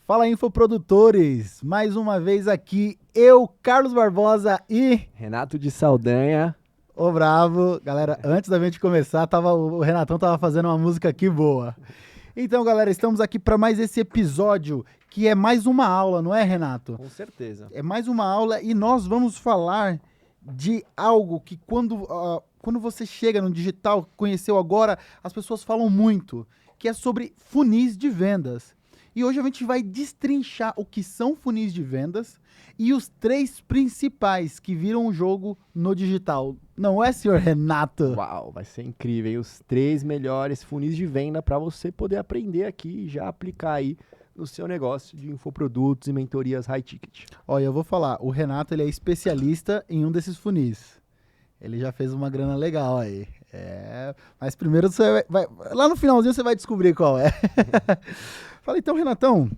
Fala, infoprodutores! Mais uma vez aqui, eu, Carlos Barbosa e... Renato de Saldanha. Ô Bravo! Galera, antes da gente começar, o Renatão tava fazendo uma música aqui boa. Então, galera, estamos aqui para mais esse episódio, que é mais uma aula, não é, Renato? Com certeza. É mais uma aula e nós vamos falar de algo que quando você chega no digital, conheceu agora, as pessoas falam muito, que é sobre funis de vendas. E hoje a gente vai destrinchar o que são funis de vendas e os 3 principais que viram o jogo no digital. Não é, senhor Renato? Uau, vai ser incrível, hein? Os 3 melhores funis de venda para você poder aprender aqui e já aplicar aí no seu negócio de infoprodutos e mentorias high ticket. Olha, eu vou falar, o Renato ele é especialista em um desses funis. Ele já fez uma grana legal aí. Mas primeiro você vai lá no finalzinho você vai descobrir qual é. Fala então, Renatão,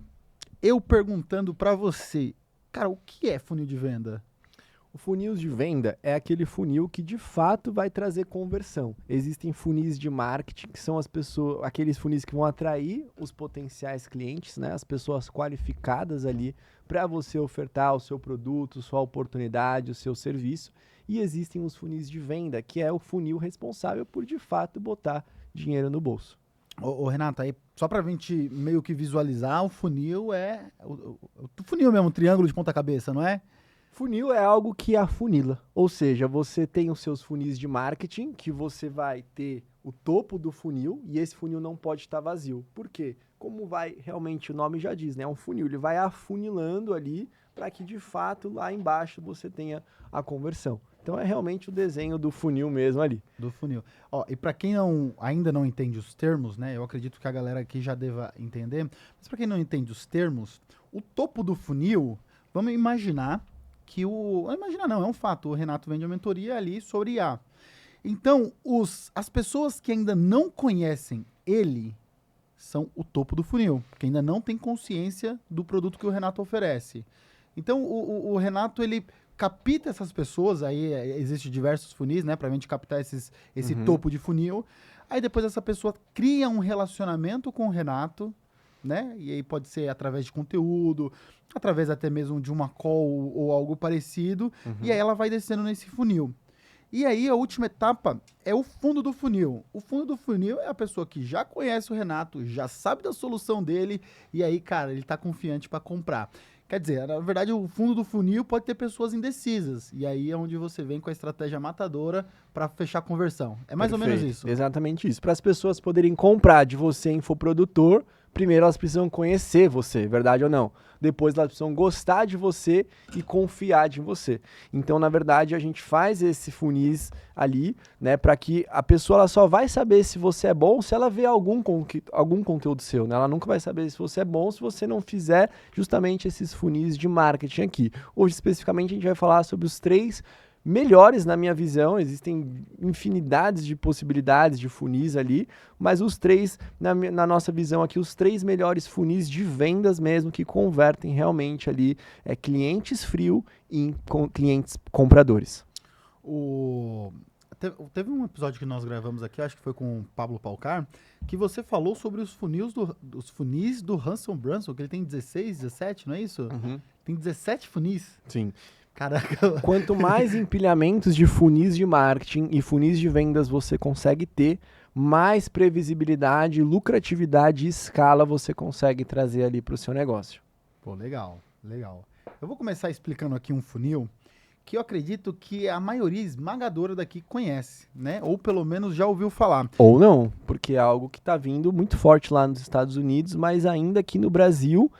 eu perguntando pra você, cara, o que é funil de venda? O funil de venda é aquele funil que de fato vai trazer conversão. Existem funis de marketing, que são aqueles funis que vão atrair os potenciais clientes, né? As pessoas qualificadas ali para você ofertar o seu produto, sua oportunidade, o seu serviço. E existem os funis de venda, que é o funil responsável por de fato botar dinheiro no bolso. Ô Renato, aí só pra gente meio que visualizar, o funil é o funil mesmo, um triângulo de ponta cabeça, não é? Funil é algo que afunila, ou seja, você tem os seus funis de marketing, que você vai ter o topo do funil, e esse funil não pode estar vazio. Por quê? Como vai, realmente o nome já diz, né? É um funil, ele vai afunilando ali, para que de fato lá embaixo você tenha a conversão. Então é realmente o desenho do funil mesmo ali. Do funil. Ó, e pra quem ainda não entende os termos, né? Eu acredito que a galera aqui já deva entender, mas pra quem não entende os termos, o topo do funil, vamos imaginar que não imagina não, é um fato, o Renato vende a mentoria ali sobre IA. Então, as pessoas que ainda não conhecem ele são o topo do funil, que ainda não tem consciência do produto que o Renato oferece. Então, o Renato, ele capta essas pessoas, aí existem diversos funis, né, pra gente captar esse topo de funil. Aí depois essa pessoa cria um relacionamento com o Renato, né? E aí pode ser através de conteúdo, através até mesmo de uma call ou algo parecido, e aí ela vai descendo nesse funil. E aí a última etapa é o fundo do funil. O fundo do funil é a pessoa que já conhece o Renato, já sabe da solução dele, e aí, cara, ele tá confiante para comprar. Quer dizer, na verdade, o fundo do funil pode ter pessoas indecisas, e aí é onde você vem com a estratégia matadora para fechar a conversão. É mais ou menos isso. Exatamente isso. Para as pessoas poderem comprar de você infoprodutor, primeiro elas precisam conhecer você, verdade ou não? Depois elas precisam gostar de você e confiar em você. Então, na verdade, a gente faz esse funis ali, né, para que a pessoa ela só vai saber se você é bom se ela vê algum conteúdo seu, né? Ela nunca vai saber se você é bom se você não fizer justamente esses funis de marketing aqui. Hoje, especificamente, a gente vai falar sobre os 3 melhores na minha visão, existem infinidades de possibilidades de funis ali, mas os 3, na nossa visão aqui, os 3 melhores funis de vendas mesmo, que convertem realmente ali clientes frio em clientes compradores. Teve um episódio que nós gravamos aqui, acho que foi com o Pablo Palcar, que você falou sobre os funis do Russell Brunson, que ele tem 16, 17, não é isso? Tem 17 funis. Sim. Caraca. Quanto mais empilhamentos de funis de marketing e funis de vendas você consegue ter, mais previsibilidade, lucratividade e escala você consegue trazer ali para o seu negócio. Pô, legal, legal. Eu vou começar explicando aqui um funil que eu acredito que a maioria esmagadora daqui conhece, né? Ou pelo menos já ouviu falar. Ou não, porque é algo que está vindo muito forte lá nos Estados Unidos, mas ainda aqui no Brasil,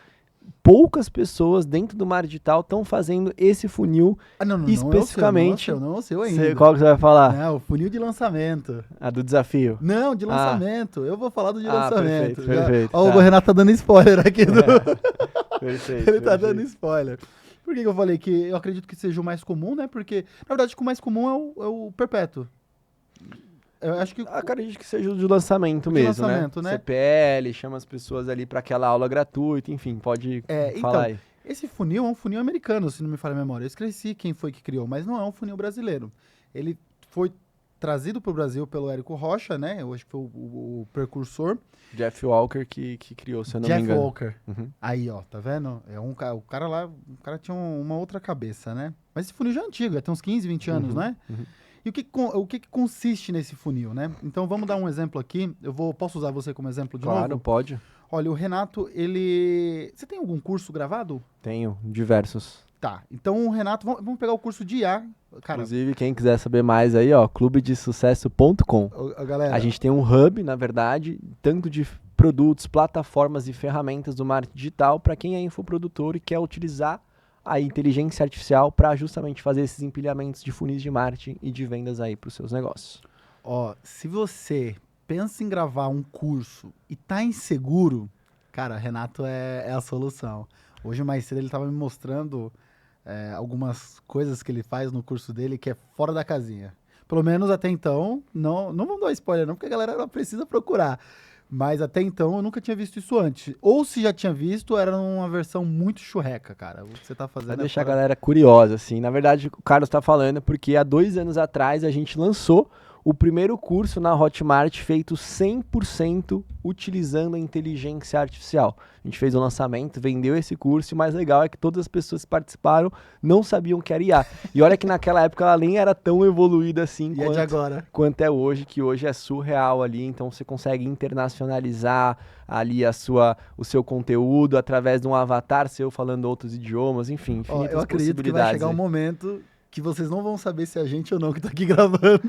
poucas pessoas dentro do mar digital estão fazendo esse funil especificamente. Não é o seu ainda. Qual que você vai falar? Não, o funil de lançamento. Do desafio? Não, de lançamento. Eu vou falar do de lançamento. Perfeito. Ó, o Renato tá dando spoiler aqui. Perfeito. Ele tá dando spoiler. Por que eu falei que eu acredito que seja o mais comum, né? Porque, na verdade, o mais comum é o perpétuo. Eu acho que... Acredito que seja o de lançamento mesmo, né? CPL, chama as pessoas ali para aquela aula gratuita, enfim, pode falar aí. Esse funil é um funil americano, se não me falha a memória. Eu esqueci quem foi que criou, mas não é um funil brasileiro. Ele foi trazido para o Brasil pelo Érico Rocha, né? Eu acho que foi o precursor. Jeff Walker que criou, se eu não me Jeff engano. Walker. Uhum. Aí, ó, tá vendo? O cara lá, o cara tinha uma outra cabeça, né? Mas esse funil já é antigo, tem uns 15, 20 anos, Uhum, né? uhum. E o que consiste nesse funil, né? Então vamos dar um exemplo aqui. Posso usar você como exemplo de Claro, novo? pode. Olha, o Renato, ele... Você tem algum curso gravado? Tenho diversos. Tá, então o Renato... Vamos pegar o curso de IA. Cara, Inclusive, quem quiser saber mais aí, ó, clubedesucesso.com. galera... A gente tem um hub, na verdade, tanto de produtos, plataformas e ferramentas do marketing digital para quem é infoprodutor e quer utilizar a inteligência artificial para justamente fazer esses empilhamentos de funis de marketing e de vendas aí para os seus negócios. Ó, se você pensa em gravar um curso e tá inseguro, cara, Renato é a solução. Hoje mais cedo ele tava me mostrando algumas coisas que ele faz no curso dele que é fora da casinha. Pelo menos até então, não vamos dar spoiler não, porque a galera precisa procurar. Mas até então eu nunca tinha visto isso antes. Ou se já tinha visto, era uma versão muito churreca, cara. O que você tá fazendo Vai é deixar a fora... galera curiosa, assim. Na verdade, o Carlos tá falando porque há 2 anos atrás a gente lançou o primeiro curso na Hotmart feito 100% utilizando a inteligência artificial. A gente fez o lançamento, vendeu esse curso e o mais legal é que todas as pessoas que participaram não sabiam que era IA. E olha que naquela época ela nem era tão evoluída assim E é de agora. quanto é hoje, que hoje é surreal ali. Então você consegue internacionalizar ali o seu conteúdo através de um avatar seu falando outros idiomas, enfim, Ó, infinitas eu acredito que vai possibilidades chegar um aí. momento que vocês não vão saber se é a gente ou não que tá aqui gravando.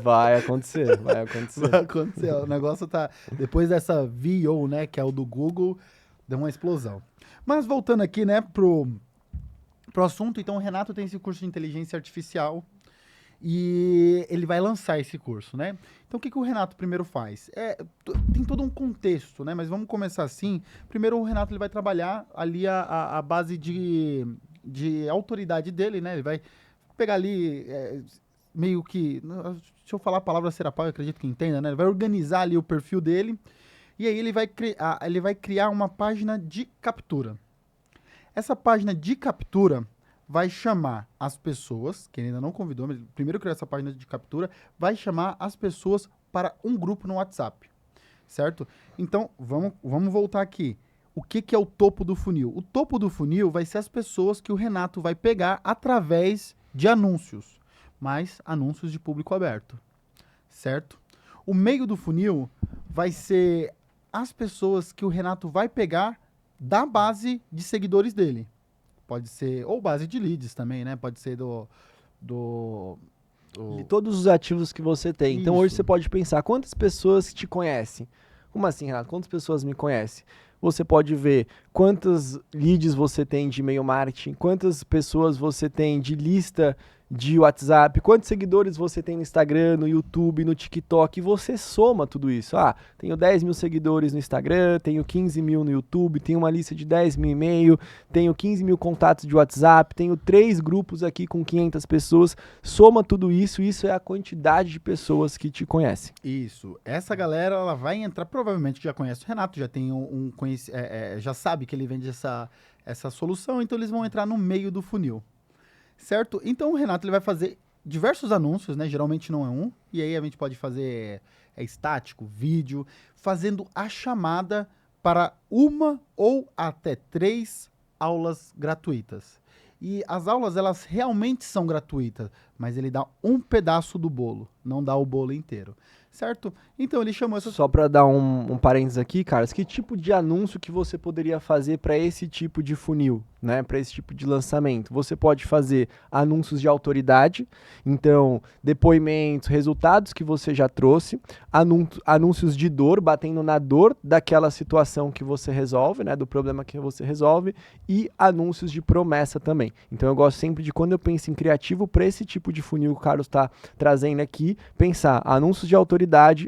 Vai acontecer, vai acontecer. Vai acontecer. O negócio tá... Depois dessa VO, né, que é o do Google, deu uma explosão. Mas voltando aqui, né, pro assunto, então o Renato tem esse curso de inteligência artificial e ele vai lançar esse curso, né? Então o que o Renato primeiro faz? Tem todo um contexto, né? Mas vamos começar assim. Primeiro o Renato ele vai trabalhar ali a base de autoridade dele, né? Ele vai pegar ali meio que... Se eu falar a palavra Serapau, eu acredito que entenda, né? Ele vai organizar ali o perfil dele e aí ele vai criar uma página de captura. Essa página de captura vai chamar as pessoas, que ele ainda não convidou, mas primeiro criou essa página de captura, vai chamar as pessoas para um grupo no WhatsApp, certo? Então, vamos voltar aqui. O que é o topo do funil? O topo do funil vai ser as pessoas que o Renato vai pegar através de anúncios, mas anúncios de público aberto, certo? O meio do funil vai ser as pessoas que o Renato vai pegar da base de seguidores dele. Pode ser, ou base de leads também, né? Pode ser De todos os ativos que você tem. Então hoje Isso. você pode pensar, quantas pessoas te conhecem? Como assim, Renato? Quantas pessoas me conhecem? Você pode ver quantos leads você tem de e-mail marketing, quantas pessoas você tem de lista de WhatsApp, quantos seguidores você tem no Instagram, no YouTube, no TikTok, e você soma tudo isso. Ah, tenho 10 mil seguidores no Instagram, tenho 15 mil no YouTube, tenho uma lista de 10 mil e-mail, tenho 15 mil contatos de WhatsApp, tenho 3 grupos aqui com 500 pessoas, soma tudo isso, isso é a quantidade de pessoas que te conhecem. Isso. Essa galera, ela vai entrar, provavelmente já conhece o Renato, já tem já sabe que ele vende essa solução, então eles vão entrar no meio do funil. Certo? Então o Renato ele vai fazer diversos anúncios, né? Geralmente não é um. E aí a gente pode fazer estático, vídeo, fazendo a chamada para 1 ou até 3 aulas gratuitas. E as aulas, elas realmente são gratuitas, mas ele dá um pedaço do bolo, não dá o bolo inteiro. Certo? Então ele chamou essas... Só para dar um parênteses aqui, Carlos, que tipo de anúncio que você poderia fazer para esse tipo de funil, né? Para esse tipo de lançamento? Você pode fazer anúncios de autoridade, então depoimentos, resultados que você já trouxe, anúncios de dor, batendo na dor daquela situação que você resolve, né? Do problema que você resolve, e anúncios de promessa também. Então eu gosto sempre de, quando eu penso em criativo para esse tipo de funil que o Carlos está trazendo aqui, pensar anúncios de autoridade,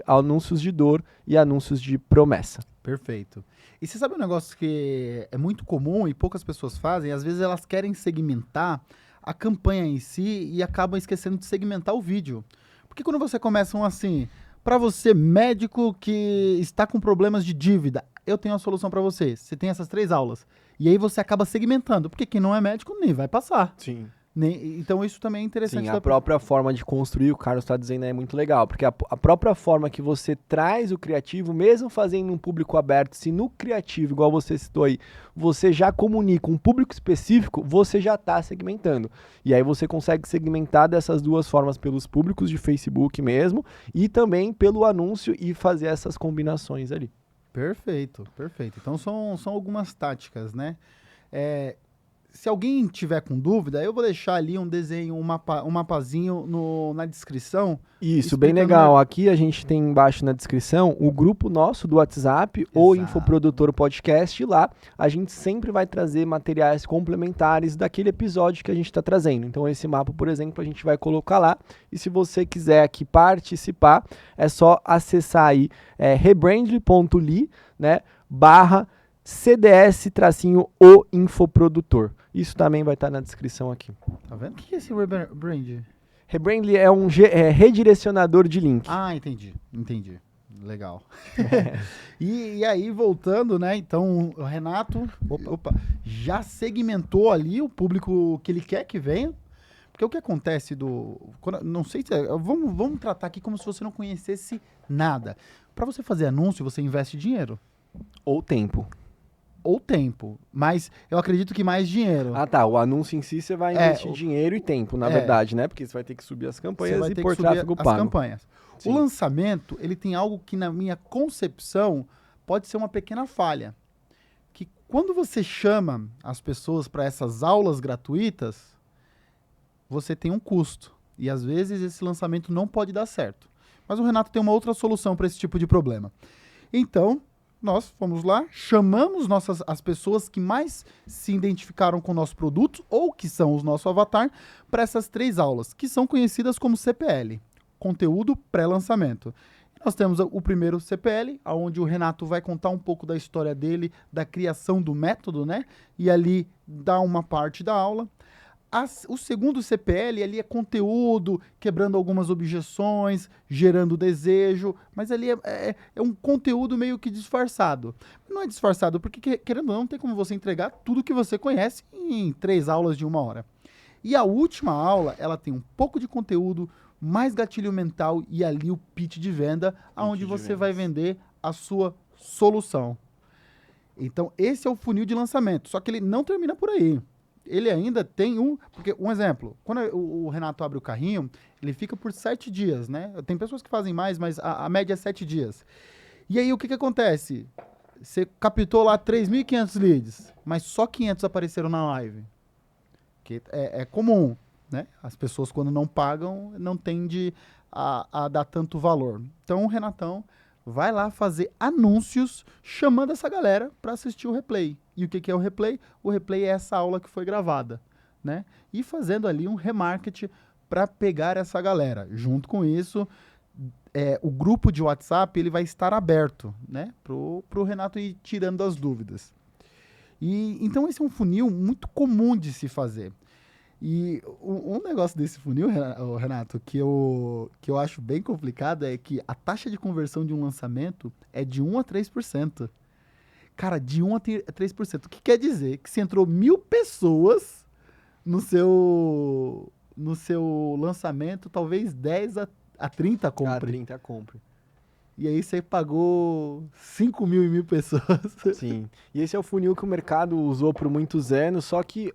anúncios de dor e anúncios de promessa. Perfeito. E você sabe um negócio que é muito comum e poucas pessoas fazem? Às vezes elas querem segmentar a campanha em si e acabam esquecendo de segmentar o vídeo. Porque quando você começa assim, para você médico que está com problemas de dívida, eu tenho a solução para você. Você tem essas 3 aulas. E aí você acaba segmentando, porque quem não é médico nem vai passar. Sim. Então isso também é interessante. Sim, a própria forma de construir, o Carlos está dizendo, é muito legal, porque a própria forma que você traz o criativo, mesmo fazendo um público aberto, se no criativo, igual você citou aí, você já comunica um público específico, você já está segmentando. E aí você consegue segmentar dessas duas formas, pelos públicos de Facebook mesmo, e também pelo anúncio, e fazer essas combinações ali. Perfeito, perfeito. Então são algumas táticas, né? Se alguém tiver com dúvida, eu vou deixar ali um desenho, um mapazinho na descrição. Isso, bem legal. Aqui a gente tem embaixo na descrição o grupo nosso do WhatsApp, o Infoprodutor Podcast, e lá a gente sempre vai trazer materiais complementares daquele episódio que a gente está trazendo. Então esse mapa, por exemplo, a gente vai colocar lá, e se você quiser aqui participar, é só acessar aí rebrandly.ly, né, /CDS-o Infoprodutor. Isso também vai estar na descrição aqui. Tá vendo? O que é esse rebrand? Rebrandly é um redirecionador de link. Ah, entendi. Legal. E aí, voltando, né? Então, o Renato já segmentou ali o público que ele quer que venha. Porque o que acontece não sei se... Vamos tratar aqui como se você não conhecesse nada. Para você fazer anúncio, você investe dinheiro. Ou tempo. Mas eu acredito que mais dinheiro. Ah, tá. O anúncio em si você vai investir dinheiro e tempo, na verdade, né? Porque você vai ter que subir as campanhas e pôr tráfego pago. As campanhas. Sim. O lançamento, ele tem algo que, na minha concepção, pode ser uma pequena falha. Que quando você chama as pessoas para essas aulas gratuitas, você tem um custo. E, às vezes, esse lançamento não pode dar certo. Mas o Renato tem uma outra solução para esse tipo de problema. Então, nós fomos lá, chamamos as pessoas que mais se identificaram com o nosso produto ou que são os nossos avatar para essas 3 aulas, que são conhecidas como CPL, Conteúdo Pré-Lançamento. Nós temos o primeiro CPL, onde o Renato vai contar um pouco da história dele, da criação do método, né? E ali dá uma parte da aula. O segundo CPL, ali é conteúdo, quebrando algumas objeções, gerando desejo, mas ali é um conteúdo meio que disfarçado. Não é disfarçado, porque querendo ou não, tem como você entregar tudo que você conhece em 3 aulas de 1 hora. E a última aula, ela tem um pouco de conteúdo, mais gatilho mental e ali o pitch de venda, onde você vai vender a sua solução. Então, esse é o funil de lançamento, só que ele não termina por aí. Ele ainda tem porque um exemplo, quando o Renato abre o carrinho, ele fica por 7 dias, né? Tem pessoas que fazem mais, mas a média é 7 dias. E aí, o que acontece? Você captou lá 3.500 leads, mas só 500 apareceram na live. Que é comum, né? As pessoas, quando não pagam, não tendem a dar tanto valor. Então, o Renatão vai lá fazer anúncios chamando essa galera para assistir o replay. E o que é o replay? O replay é essa aula que foi gravada, né? E fazendo ali um remarketing para pegar essa galera. Junto com isso, o grupo de WhatsApp ele vai estar aberto, né? Pro Renato ir tirando as dúvidas. Então esse é um funil muito comum de se fazer. E um negócio desse funil, Renato, que eu acho bem complicado é que a taxa de conversão de um lançamento é de 1 a 3%. Cara, de 1 a 3%. O que quer dizer? Que se entrou 1.000 pessoas no seu lançamento, talvez 10 a 30 compre. A 30 compre. E aí você pagou 5 mil e 1.000 pessoas. Sim. E esse é o funil que o mercado usou por muitos anos, só que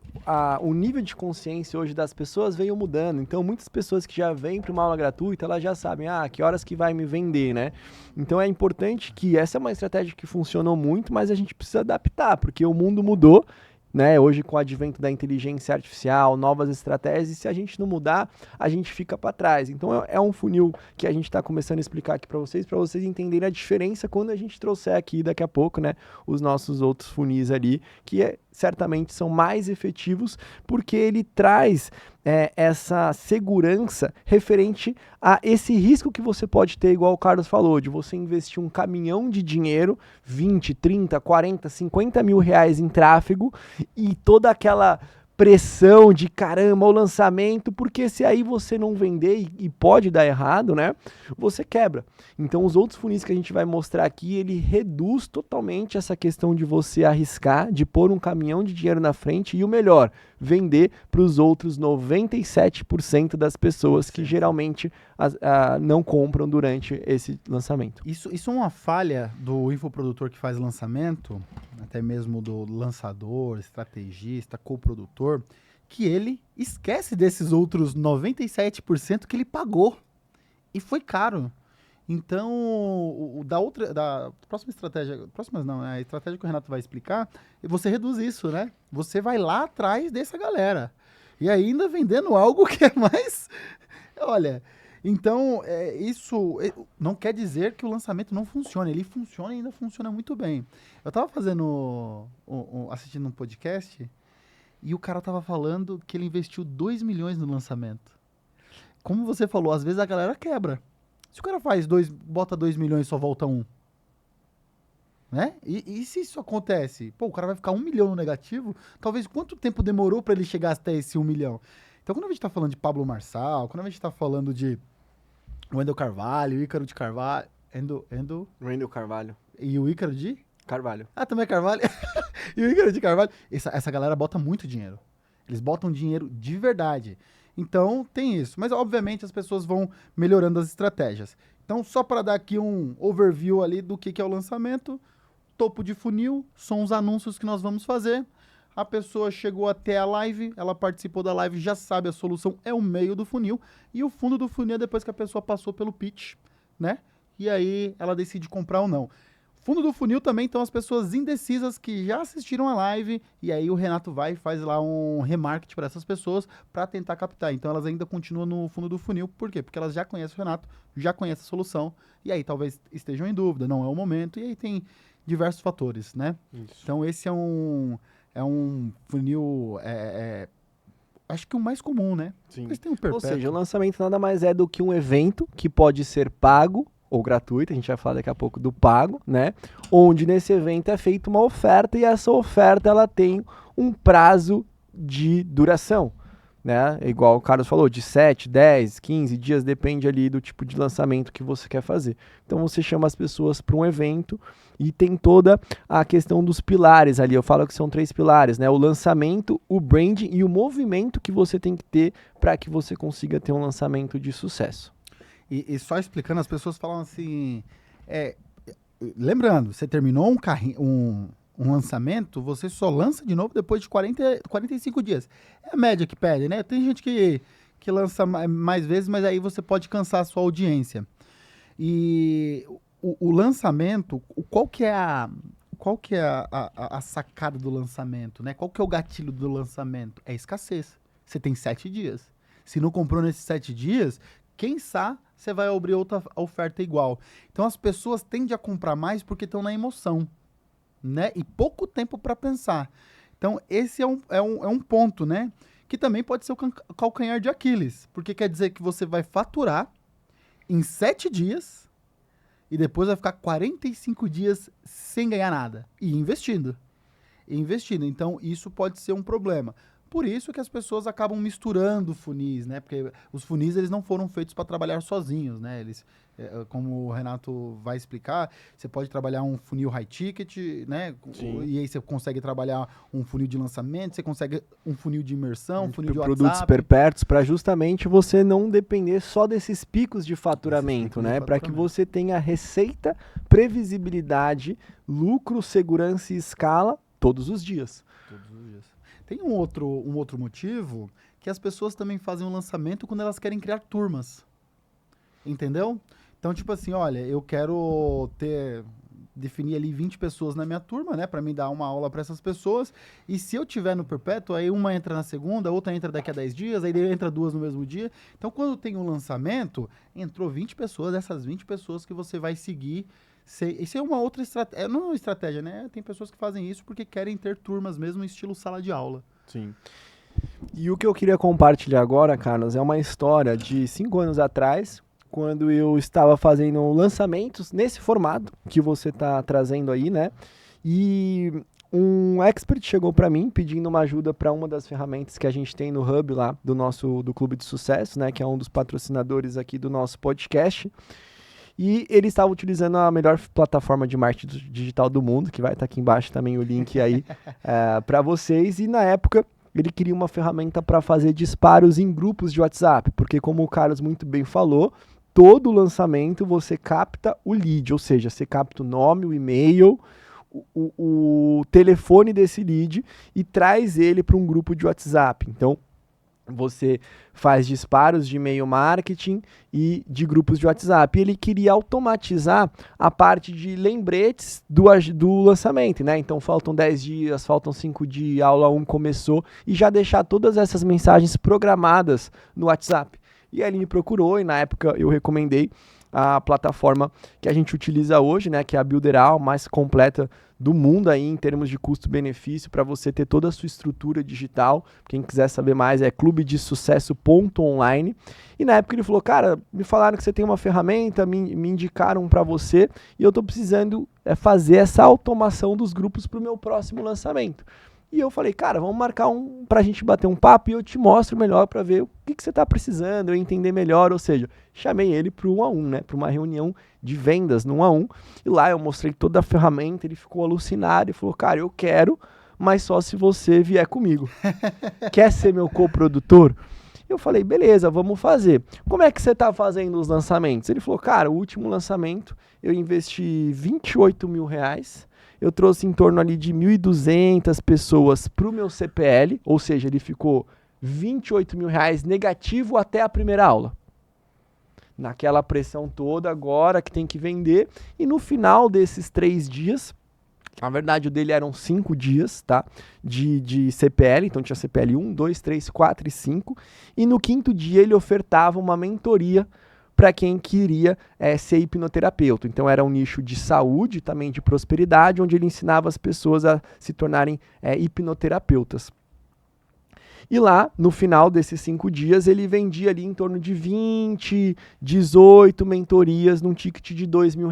o nível de consciência hoje das pessoas veio mudando. Então, muitas pessoas que já vêm para uma aula gratuita, elas já sabem, que horas que vai me vender, né? Então, é importante que essa é uma estratégia que funcionou muito, mas a gente precisa adaptar, porque o mundo mudou, né? Hoje, com o advento da inteligência artificial, novas estratégias, e se a gente não mudar, a gente fica para trás. Então, é um funil que a gente está começando a explicar aqui para vocês entenderem a diferença quando a gente trouxer aqui daqui a pouco, né, os nossos outros funis ali, que certamente são mais efetivos, porque ele traz essa segurança referente a esse risco que você pode ter, igual o Carlos falou, de você investir um caminhão de dinheiro, 20, 30, 40, 50 mil reais em tráfego, e toda aquela pressão de caramba, o lançamento, porque se aí você não vender e pode dar errado, né, você quebra. Então os outros funis que a gente vai mostrar aqui, ele reduz totalmente essa questão de você arriscar, de pôr um caminhão de dinheiro na frente e o melhor, vender para os outros 97% das pessoas que geralmente não compram durante esse lançamento. Isso é uma falha do infoprodutor que faz lançamento, até mesmo do lançador, estrategista, coprodutor, que ele esquece desses outros 97% que ele pagou e foi caro. Então, da próxima estratégia, a estratégia que o Renato vai explicar, você reduz isso, né? Você vai lá atrás dessa galera. E ainda vendendo algo que é mais... Olha, então, isso não quer dizer que o lançamento não funcione. Ele funciona e ainda funciona muito bem. Eu estava assistindo um podcast e o cara estava falando que ele investiu 2 milhões no lançamento. Como você falou, às vezes a galera quebra. Se o cara bota 2 milhões e só volta 1, né? E se isso acontece? Pô, o cara vai ficar 1 milhão no negativo, talvez quanto tempo demorou para ele chegar até esse 1 milhão? Então, quando a gente tá falando de Pablo Marçal, quando a gente tá falando de Wendel Carvalho, Ícaro de Carvalho, Wendel Carvalho. E o Ícaro de? Carvalho. Ah, também é Carvalho. E o Ícaro de Carvalho. Essa galera bota muito dinheiro. Eles botam dinheiro de verdade. Então, tem isso. Mas, obviamente, as pessoas vão melhorando as estratégias. Então, só para dar aqui um overview ali do que é o lançamento, topo de funil, são os anúncios que nós vamos fazer. A pessoa chegou até a live, ela participou da live, já sabe a solução, é o meio do funil. E o fundo do funil é depois que a pessoa passou pelo pitch, né? E aí ela decide comprar ou não. Fundo do funil também estão as pessoas indecisas que já assistiram a live e aí o Renato vai e faz lá um remarketing para essas pessoas para tentar captar. Então elas ainda continuam no fundo do funil. Por quê? Porque elas já conhecem o Renato, já conhecem a solução e aí talvez estejam em dúvida, não é o momento. E aí tem diversos fatores, né? Isso. Então esse é um funil, acho que o mais comum, né? Sim. Eles têm um perpétuo. Ou seja, o lançamento nada mais é do que um evento que pode ser pago ou gratuito, a gente vai falar daqui a pouco do pago, né? Onde nesse evento é feita uma oferta e essa oferta ela tem um prazo de duração, né? Igual o Carlos falou, de 7, 10, 15 dias, depende ali do tipo de lançamento que você quer fazer. Então você chama as pessoas para um evento e tem toda a questão dos pilares ali. Eu falo que são 3 pilares, né? O lançamento, o branding e o movimento que você tem que ter para que você consiga ter um lançamento de sucesso. E só explicando, as pessoas falam assim, lembrando, você terminou um lançamento, você só lança de novo depois de 45 dias. É a média que pede, né? Tem gente que lança mais vezes, mas aí você pode cansar a sua audiência. E o lançamento, qual que é a sacada do lançamento, né? Qual que é o gatilho do lançamento? É escassez. Você tem 7 dias. Se não comprou nesses 7 dias, quem sabe você vai abrir outra oferta igual. Então as pessoas tendem a comprar mais porque estão na emoção, né? E pouco tempo para pensar. Então esse é um ponto, né? Que também pode ser o calcanhar de Aquiles, porque quer dizer que você vai faturar em 7 dias e depois vai ficar 45 dias sem ganhar nada e investindo. Então isso pode ser um problema. Por isso que as pessoas acabam misturando funis, né? Porque os funis eles não foram feitos para trabalhar sozinhos, né? Eles, como o Renato vai explicar, você pode trabalhar um funil high ticket, né? Sim. E aí você consegue trabalhar um funil de lançamento, você consegue um funil de imersão, um funil de WhatsApp. Produtos perpétuos para justamente você não depender só desses picos de faturamento, né? Para que você tenha receita, previsibilidade, lucro, segurança e escala todos os dias. Todos os dias. Tem um outro motivo que as pessoas também fazem um lançamento quando elas querem criar turmas. Entendeu? Então, tipo assim, olha, eu quero definir ali 20 pessoas na minha turma, né? Pra mim dar uma aula para essas pessoas. E se eu tiver no perpétuo, aí uma entra na segunda, outra entra daqui a 10 dias, aí entra 2 no mesmo dia. Então, quando tem um lançamento, entrou 20 pessoas, essas 20 pessoas que você vai seguir. Isso é uma outra estratégia, não é uma estratégia, né? Tem pessoas que fazem isso porque querem ter turmas mesmo estilo sala de aula. Sim. E o que eu queria compartilhar agora, Carlos, é uma história de 5 anos atrás, quando eu estava fazendo lançamentos nesse formato que você está trazendo aí, né? E um expert chegou para mim pedindo uma ajuda para uma das ferramentas que a gente tem no Hub lá do Clube de Sucesso, né, que é um dos patrocinadores aqui do nosso podcast. E ele estava utilizando a melhor plataforma de marketing digital do mundo, que vai estar aqui embaixo também o link aí para vocês. E na época ele queria uma ferramenta para fazer disparos em grupos de WhatsApp, porque como o Carlos muito bem falou, todo lançamento você capta o lead, ou seja, você capta o nome, o e-mail, o telefone desse lead e traz ele para um grupo de WhatsApp. Então, você faz disparos de e-mail marketing e de grupos de WhatsApp. E ele queria automatizar a parte de lembretes do lançamento, né? Então, faltam 10 dias, faltam 5 dias, a aula 1 começou, e já deixar todas essas mensagens programadas no WhatsApp. E aí ele me procurou e na época eu recomendei a plataforma que a gente utiliza hoje, né, que é a Builderal, mais completa do mundo aí em termos de custo-benefício para você ter toda a sua estrutura digital. Quem quiser saber mais é clubedesucesso.online. E na época ele falou, cara, me falaram que você tem uma ferramenta, me indicaram para você e eu estou precisando fazer essa automação dos grupos para o meu próximo lançamento. E eu falei, cara, vamos marcar pra gente bater um papo e eu te mostro melhor pra ver o que você tá precisando, eu entender melhor. Ou seja, chamei ele pro 1 a 1, né? Pra uma reunião de vendas no 1 a 1. E lá eu mostrei toda a ferramenta, ele ficou alucinado e falou, cara, eu quero, mas só se você vier comigo. Quer ser meu coprodutor? Eu falei, beleza, vamos fazer. Como é que você tá fazendo os lançamentos? Ele falou, cara, o último lançamento eu investi R$28 mil. Eu trouxe em torno ali de 1.200 pessoas para o meu CPL, ou seja, ele ficou R$28 mil negativo até a primeira aula. Naquela pressão toda, agora que tem que vender. E no final desses 3 dias, na verdade o dele eram 5 dias, tá? De CPL, então tinha CPL 1, 2, 3, 4 e 5. E no 5º dia ele ofertava uma mentoria para quem queria ser hipnoterapeuta. Então era um nicho de saúde, também de prosperidade, onde ele ensinava as pessoas a se tornarem hipnoterapeutas. E lá, no final desses 5 dias, ele vendia ali em torno de 20, 18 mentorias num ticket de R$2 mil.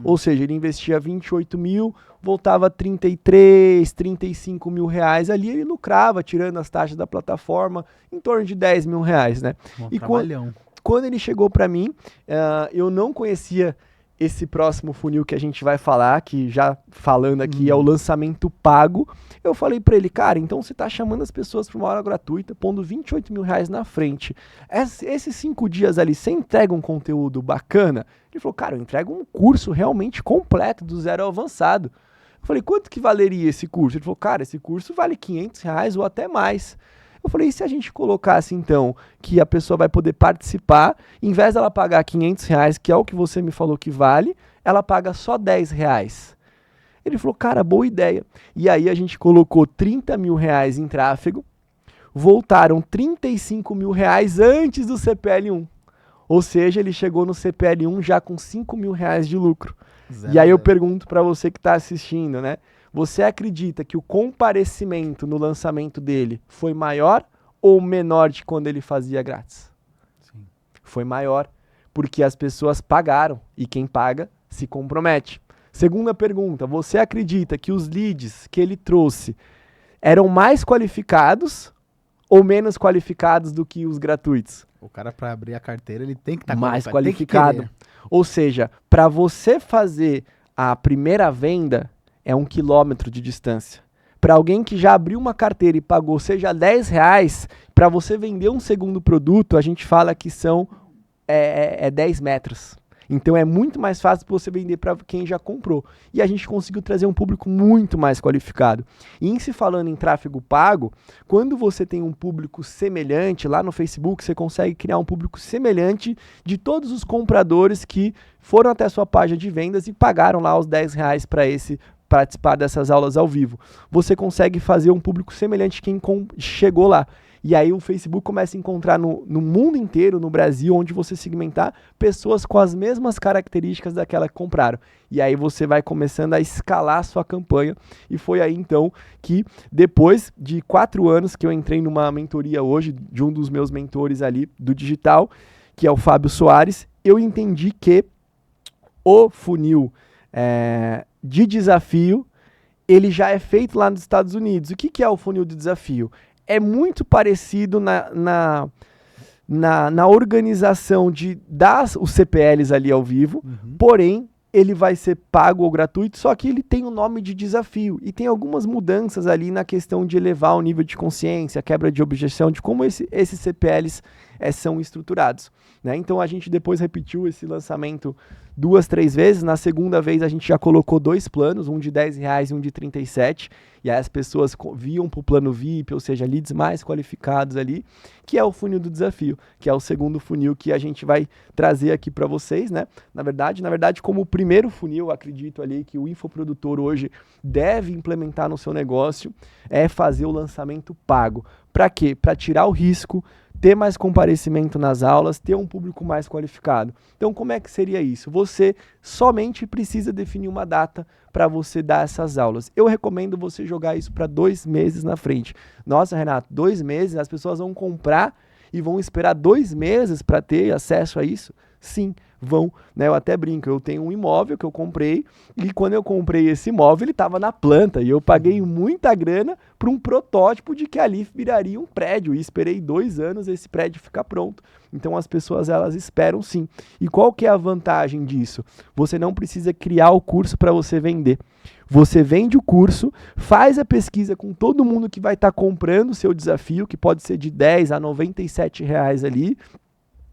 Ou seja, ele investia 28 mil, voltava 33, 35 mil reais. Ali ele lucrava, tirando as taxas da plataforma, em torno de R$10 mil, né? E quando ele chegou para mim, eu não conhecia esse próximo funil que a gente vai falar, que já falando aqui é o lançamento pago. Eu falei para ele, cara, então você tá chamando as pessoas para uma hora gratuita, pondo R$28 mil na frente. Esses 5 dias ali, você entrega um conteúdo bacana? Ele falou, cara, eu entrego um curso realmente completo, do 0 ao avançado. Eu falei, quanto que valeria esse curso? Ele falou, cara, esse curso vale R$500 ou até mais. Eu falei, e se a gente colocasse, então, que a pessoa vai poder participar, em vez dela pagar R$500, que é o que você me falou que vale, ela paga só R$10. Ele falou, cara, boa ideia. E aí a gente colocou R$30 mil em tráfego, voltaram R$35 mil antes do CPL 1. Ou seja, ele chegou no CPL 1 já com R$5 mil de lucro. E aí eu pergunto para você que está assistindo, né? Você acredita que o comparecimento no lançamento dele foi maior ou menor de quando ele fazia grátis? Sim. Foi maior, porque as pessoas pagaram e quem paga se compromete. Segunda pergunta, você acredita que os leads que ele trouxe eram mais qualificados ou menos qualificados do que os gratuitos? O cara, para abrir a carteira, ele tem que estar mais qualificado. Ou seja, para você fazer a primeira venda, é 1 quilômetro de distância. Para alguém que já abriu uma carteira e pagou, seja R$10, para você vender um segundo produto, a gente fala que são 10 metros. Então é muito mais fácil você vender para quem já comprou. E a gente conseguiu trazer um público muito mais qualificado. E em se falando em tráfego pago, quando você tem um público semelhante, lá no Facebook você consegue criar um público semelhante de todos os compradores que foram até a sua página de vendas e pagaram lá os R$10 para participar dessas aulas ao vivo. Você consegue fazer um público semelhante a quem chegou lá. E aí o Facebook começa a encontrar no mundo inteiro, no Brasil, onde você segmentar pessoas com as mesmas características daquela que compraram. E aí você vai começando a escalar a sua campanha. E foi aí então que depois de 4 anos que eu entrei numa mentoria hoje, de um dos meus mentores ali do digital, que é o Fábio Soares, eu entendi que o funil de desafio ele já é feito lá nos Estados Unidos. O que é o funil de desafio? É muito parecido na organização de dar os CPLs ali ao vivo, porém, ele vai ser pago ou gratuito, só que ele tem o nome de desafio. E tem algumas mudanças ali na questão de elevar o nível de consciência, quebra de objeção, de como esses CPLs são estruturados. Né? Então a gente depois repetiu esse lançamento 2, 3 vezes. Na segunda vez a gente já colocou 2 planos, um de R$10 e um de 37. E aí as pessoas viam para o plano VIP, ou seja, leads mais qualificados ali, que é o funil do desafio, que é o segundo funil que a gente vai trazer aqui para vocês, né? Na verdade, como o primeiro funil, acredito ali que o infoprodutor hoje deve implementar no seu negócio, é fazer o lançamento pago. Para quê? Para tirar o risco, ter mais comparecimento nas aulas, ter um público mais qualificado. Então, como é que seria isso? Você somente precisa definir uma data para você dar essas aulas. Eu recomendo você jogar isso para 2 meses na frente. Nossa, Renato, 2 meses, as pessoas vão comprar e vão esperar 2 meses para ter acesso a isso? Sim, vão, né? Eu até brinco, eu tenho um imóvel que eu comprei e quando eu comprei esse imóvel ele estava na planta e eu paguei muita grana para um protótipo de que ali viraria um prédio e esperei 2 anos esse prédio ficar pronto. Então as pessoas elas esperam sim. E qual que é a vantagem disso? Você não precisa criar o curso para você vender. Você vende o curso, faz a pesquisa com todo mundo que vai estar comprando o seu desafio, que pode ser de R$10 a R$97 ali,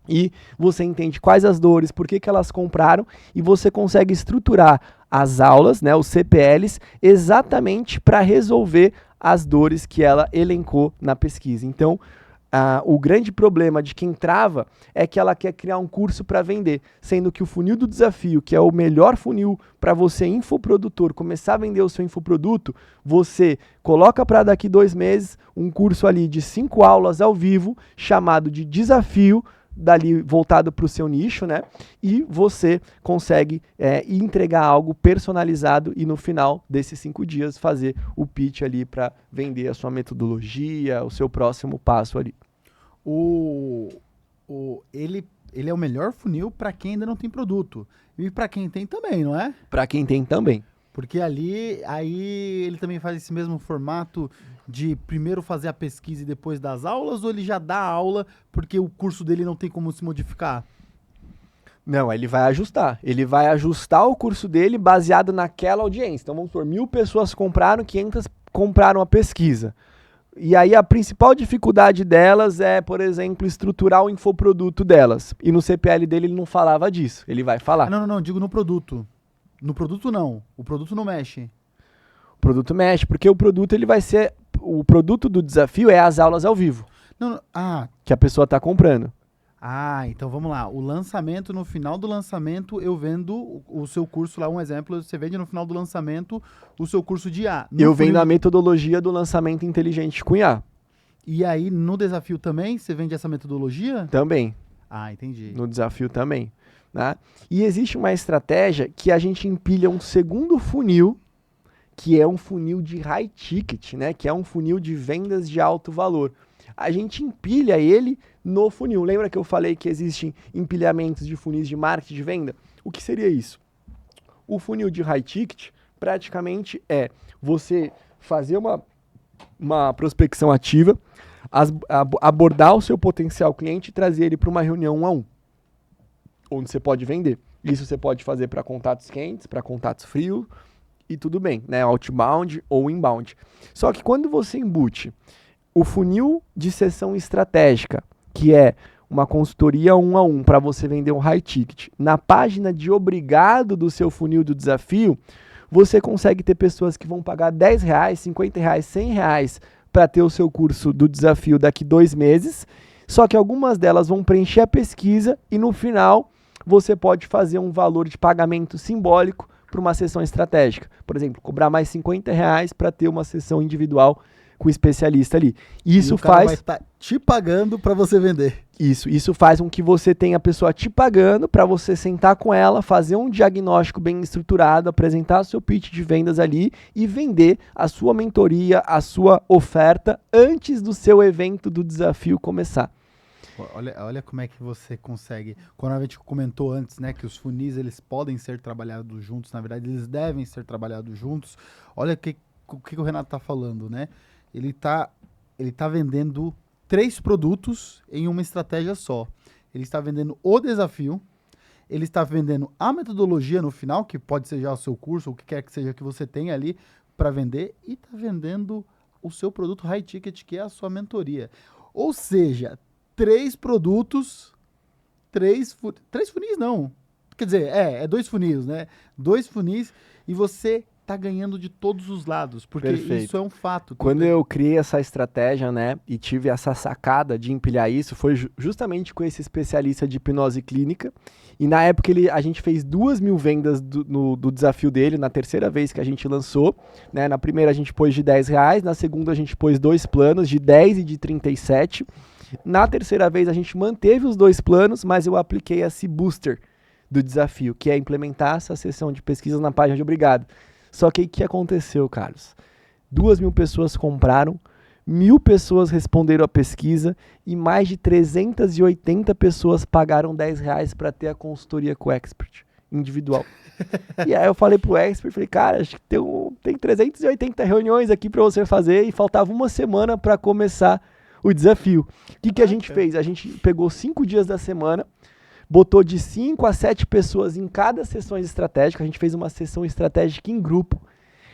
e você entende quais as dores, por que elas compraram, e você consegue estruturar as aulas, né, os CPLs, exatamente para resolver as dores que ela elencou na pesquisa. Então, o grande problema de quem trava é que ela quer criar um curso para vender, sendo que o funil do desafio, que é o melhor funil para você, infoprodutor, começar a vender o seu infoproduto, você coloca para daqui 2 meses um curso ali de 5 aulas ao vivo, chamado de desafio, dali voltado para o seu nicho, né? E você consegue entregar algo personalizado e no final desses 5 dias fazer o pitch ali para vender a sua metodologia, o seu próximo passo ali. Ele é o melhor funil para quem ainda não tem produto e para quem tem também, não é? Para quem tem também. Porque aí ele também faz esse mesmo formato de primeiro fazer a pesquisa e depois das aulas, ou ele já dá a aula porque o curso dele não tem como se modificar? Não, ele vai ajustar. Ele vai ajustar o curso dele baseado naquela audiência. Então vamos supor, 1.000 pessoas compraram, 500 compraram a pesquisa. E aí a principal dificuldade delas é, por exemplo, estruturar o infoproduto delas. E no CPL dele ele não falava disso. Ele vai falar. Não, digo no produto. No produto não. O produto não mexe. O produto mexe, porque o produto ele vai ser... O produto do desafio é as aulas ao vivo. Que a pessoa está comprando. Então vamos lá. O lançamento, no final do lançamento, eu vendo o seu curso lá, um exemplo, você vende no final do lançamento o seu curso de IA. Eu vendo a metodologia do lançamento inteligente com IA. E aí, no desafio também, você vende essa metodologia? Também. Entendi. No desafio também. Né? E existe uma estratégia que a gente empilha um segundo funil, que é um funil de high ticket, né? Que é um funil de vendas de alto valor. A gente empilha ele no funil. Lembra que eu falei que existem empilhamentos de funis de marketing de venda? O que seria isso? O funil de high ticket praticamente é você fazer uma prospecção ativa, abordar o seu potencial cliente e trazer ele para uma reunião 1 a 1, onde você pode vender. Isso você pode fazer para contatos quentes, para contatos frios e tudo bem, né? Outbound ou inbound. Só que quando você embute o funil de sessão estratégica, que é uma consultoria 1 a 1 para você vender um high ticket, na página de obrigado do seu funil do desafio, você consegue ter pessoas que vão pagar R$10, R$50, R$100 para ter o seu curso do desafio daqui 2 meses, só que algumas delas vão preencher a pesquisa e no final você pode fazer um valor de pagamento simbólico para uma sessão estratégica. Por exemplo, cobrar mais R$50 para ter uma sessão individual com o especialista ali. Isso e o cara faz... vai estar te pagando para você vender. Isso faz com que você tenha a pessoa te pagando para você sentar com ela, fazer um diagnóstico bem estruturado, apresentar o seu pitch de vendas ali e vender a sua mentoria, a sua oferta antes do seu evento do desafio começar. Olha como é que você consegue. Quando a gente comentou antes, né, que os funis eles podem ser trabalhados juntos, na verdade eles devem ser trabalhados juntos. Olha o que o Renato tá falando, né? Ele tá, ele tá vendendo 3 produtos em uma estratégia só. Ele está vendendo o desafio, ele está vendendo a metodologia no final, que pode ser já o seu curso, ou o que quer que seja que você tenha ali para vender, e está vendendo o seu produto high ticket, que é a sua mentoria. Ou seja, 3 produtos, três funis não. Quer dizer, é 2 funis, né? 2 funis e você tá ganhando de todos os lados, porque Perfeito. isso é um fato. Quando eu criei essa estratégia, né, e tive essa sacada de empilhar isso, foi justamente com esse especialista de hipnose clínica. E na época a gente fez 2.000 vendas do desafio dele, na terceira vez que a gente lançou. Né? Na primeira a gente pôs de R$10, na segunda a gente pôs 2 planos, de 10 e de 37. Na terceira vez a gente manteve os 2 planos, mas eu apliquei esse booster do desafio, que é implementar essa sessão de pesquisa na página de obrigado. Só que o que aconteceu, Carlos? 2.000 pessoas compraram, 1.000 pessoas responderam a pesquisa e mais de 380 pessoas pagaram R$10 para ter a consultoria com o expert individual. E aí eu falei pro expert, falei, cara, acho que tem 380 reuniões aqui para você fazer e faltava uma semana para começar o desafio. O que a gente fez? A gente pegou 5 dias da semana, botou de 5 a 7 pessoas em cada sessão estratégica, a gente fez uma sessão estratégica em grupo,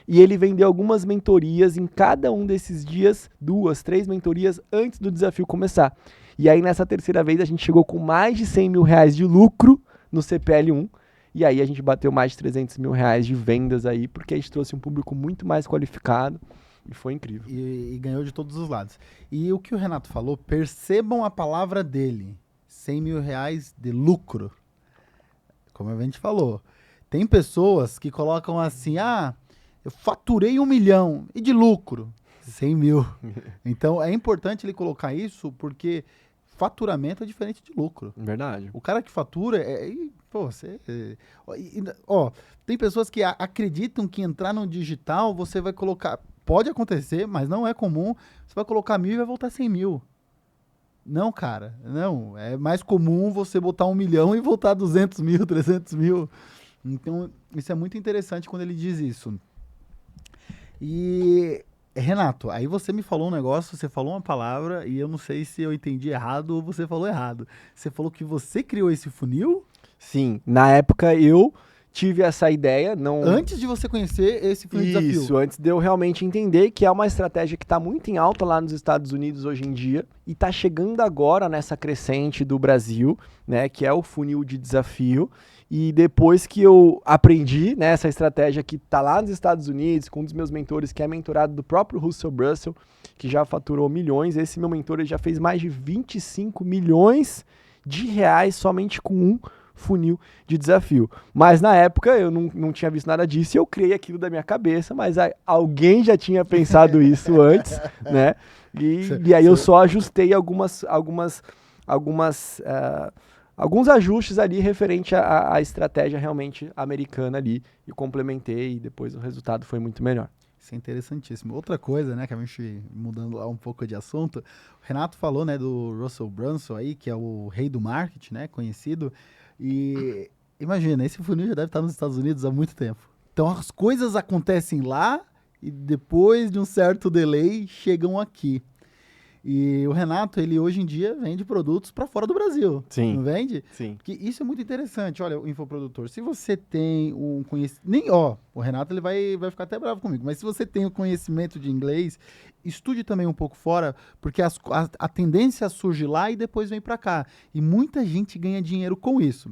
e ele vendeu algumas mentorias em cada um desses dias, 2, 3 mentorias antes do desafio começar. E aí nessa terceira vez a gente chegou com mais de R$100 mil de lucro no CPL1, e aí a gente bateu mais de R$300 mil de vendas aí, porque a gente trouxe um público muito mais qualificado, e foi incrível. E ganhou de todos os lados. E o que o Renato falou, percebam a palavra dele. R$100 mil de lucro. Como a gente falou. Tem pessoas que colocam assim, eu faturei 1 milhão e de lucro, 100 mil. Então é importante ele colocar isso porque faturamento é diferente de lucro. Verdade. O cara que fatura, tem pessoas que acreditam que entrar no digital você vai colocar, pode acontecer, mas não é comum, você vai colocar 1.000 e vai voltar 100 mil. Não, cara, não. É mais comum você botar 1 milhão e voltar 200 mil, 300 mil. Então, isso é muito interessante quando ele diz isso. E, Renato, aí você me falou um negócio, você falou uma palavra e eu não sei se eu entendi errado ou você falou errado. Você falou que você criou esse funil? Sim, na época eu tive essa ideia, não... Antes de você conhecer esse funil de desafio? Isso, antes de eu realmente entender que é uma estratégia que está muito em alta lá nos Estados Unidos hoje em dia e está chegando agora nessa crescente do Brasil, né, que é o funil de desafio. E depois que eu aprendi, né, essa estratégia que está lá nos Estados Unidos, com um dos meus mentores, que é mentorado do próprio Russell Brunson, que já faturou milhões, esse meu mentor ele já fez mais de 25 milhões de reais somente com um funil de desafio. Mas na época eu não tinha visto nada disso e eu criei aquilo da minha cabeça, mas alguém já tinha pensado isso antes, né? E aí eu só ajustei alguns ajustes ali referente à estratégia realmente americana ali e complementei e depois o resultado foi muito melhor. Isso é interessantíssimo. Outra coisa, né, que a gente mudando lá um pouco de assunto, o Renato falou, né, do Russell Brunson aí, que é o rei do marketing, né, conhecido. E imagina, esse funil já deve estar nos Estados Unidos há muito tempo. Então as coisas acontecem lá e depois de um certo delay chegam aqui. E o Renato, ele hoje em dia vende produtos para fora do Brasil. Sim. Não vende? Sim. Porque isso é muito interessante. Olha, o infoprodutor, se você tem um conhecimento... o Renato ele vai ficar até bravo comigo, mas se você tem o conhecimento de inglês, estude também um pouco fora, porque a tendência surge lá e depois vem para cá. E muita gente ganha dinheiro com isso.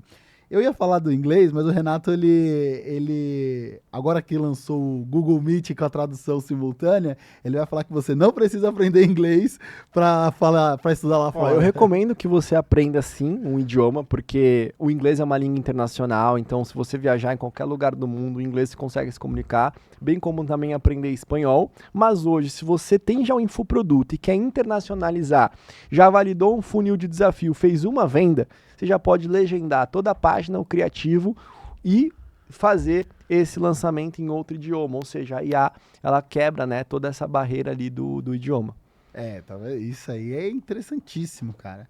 Eu ia falar do inglês, mas o Renato, ele agora que lançou o Google Meet com a tradução simultânea, ele vai falar que você não precisa aprender inglês para estudar lá fora. Eu recomendo que você aprenda sim um idioma, porque o inglês é uma língua internacional, então se você viajar em qualquer lugar do mundo, o inglês você consegue se comunicar, bem como também aprender espanhol. Mas hoje, se você tem já um infoproduto e quer internacionalizar, já validou um funil de desafio, fez uma venda, você já pode legendar toda a página, o criativo e fazer esse lançamento em outro idioma. Ou seja, a IA, ela quebra, né, toda essa barreira ali do idioma. Isso aí é interessantíssimo, cara.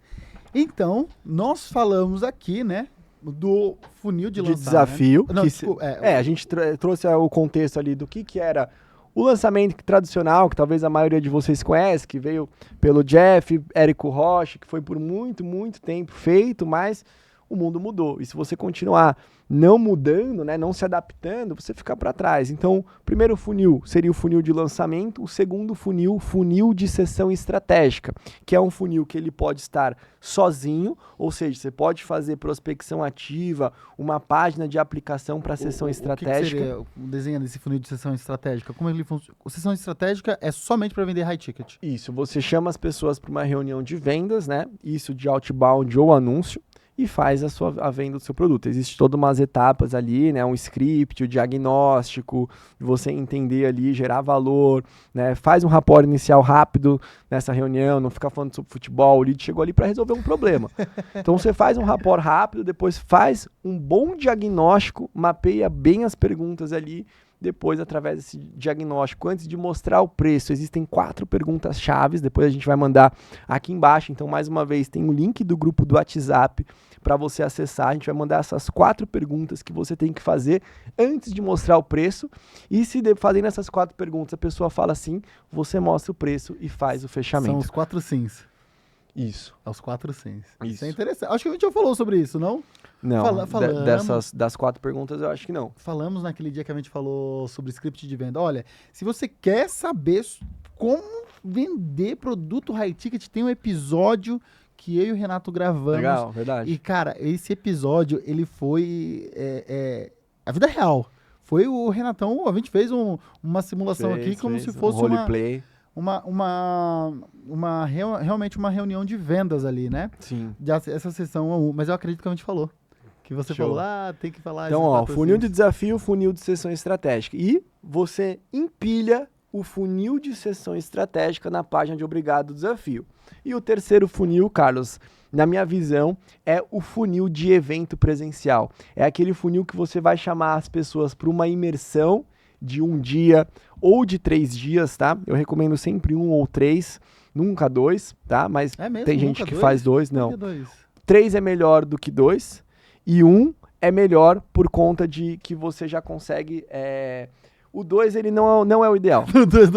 Então, nós falamos aqui, né, do funil de lançamento. Desafio. Não, que desculpa, a gente trouxe o contexto ali do que era o lançamento tradicional, que talvez a maioria de vocês conhece, que veio pelo Jeff, Érico Rocha, que foi por muito, muito tempo feito, mas o mundo mudou. E se você continuar não mudando, né, não se adaptando, você fica para trás. Então, o primeiro funil seria o funil de lançamento, o segundo funil, funil de sessão estratégica, que é um funil que ele pode estar sozinho, ou seja, você pode fazer prospecção ativa, uma página de aplicação para sessão estratégica. O que seria o desenho desse funil de sessão estratégica? Como ele funciona? A sessão estratégica é somente para vender high ticket. Isso, você chama as pessoas para uma reunião de vendas, né? Isso de outbound ou anúncio, e faz a venda do seu produto. Existem todas umas etapas ali, né? Um script, o diagnóstico, você entender ali, gerar valor, né? Faz um rapport inicial rápido nessa reunião, não fica falando sobre futebol, o lead chegou ali para resolver um problema. Então você faz um rapport rápido, depois faz um bom diagnóstico, mapeia bem as perguntas ali, depois, através desse diagnóstico, antes de mostrar o preço, existem 4 perguntas chaves, depois a gente vai mandar aqui embaixo, então mais uma vez tem o link do grupo do WhatsApp para você acessar, a gente vai mandar essas 4 perguntas que você tem que fazer antes de mostrar o preço, e se fazendo essas 4 perguntas a pessoa fala sim, você mostra o preço e faz o fechamento. São os 4 sims. Isso. Aos 4 sims. Isso é interessante. Acho que a gente já falou sobre isso, não? Não, Falamos. das 4 perguntas eu acho que não. Falamos naquele dia que a gente falou sobre script de venda. Olha, se você quer saber como vender produto high ticket, tem um episódio que eu e o Renato gravamos. Legal, verdade. E, cara, esse episódio, ele foi a vida real. Foi o Renatão, a gente fez uma simulação aqui como se fosse um roleplay. Realmente uma reunião de vendas ali, né? Sim. Essa sessão 1, mas eu acredito que a gente falou. Que você Show. falou, tem que falar... Então, ó, funil de desafio, funil de sessão estratégica. E você empilha o funil de sessão estratégica na página de Obrigado Desafio. E o terceiro funil, Carlos, na minha visão, é o funil de evento presencial. É aquele funil que você vai chamar as pessoas para uma imersão de 1 dia ou de 3 dias, tá? Eu recomendo sempre 1 ou 3, nunca 2, tá? Mas tem gente que faz 2, não. 3 é melhor do que 2 e 1 é melhor por conta de que você já consegue... O 2 ele não é o ideal. O 2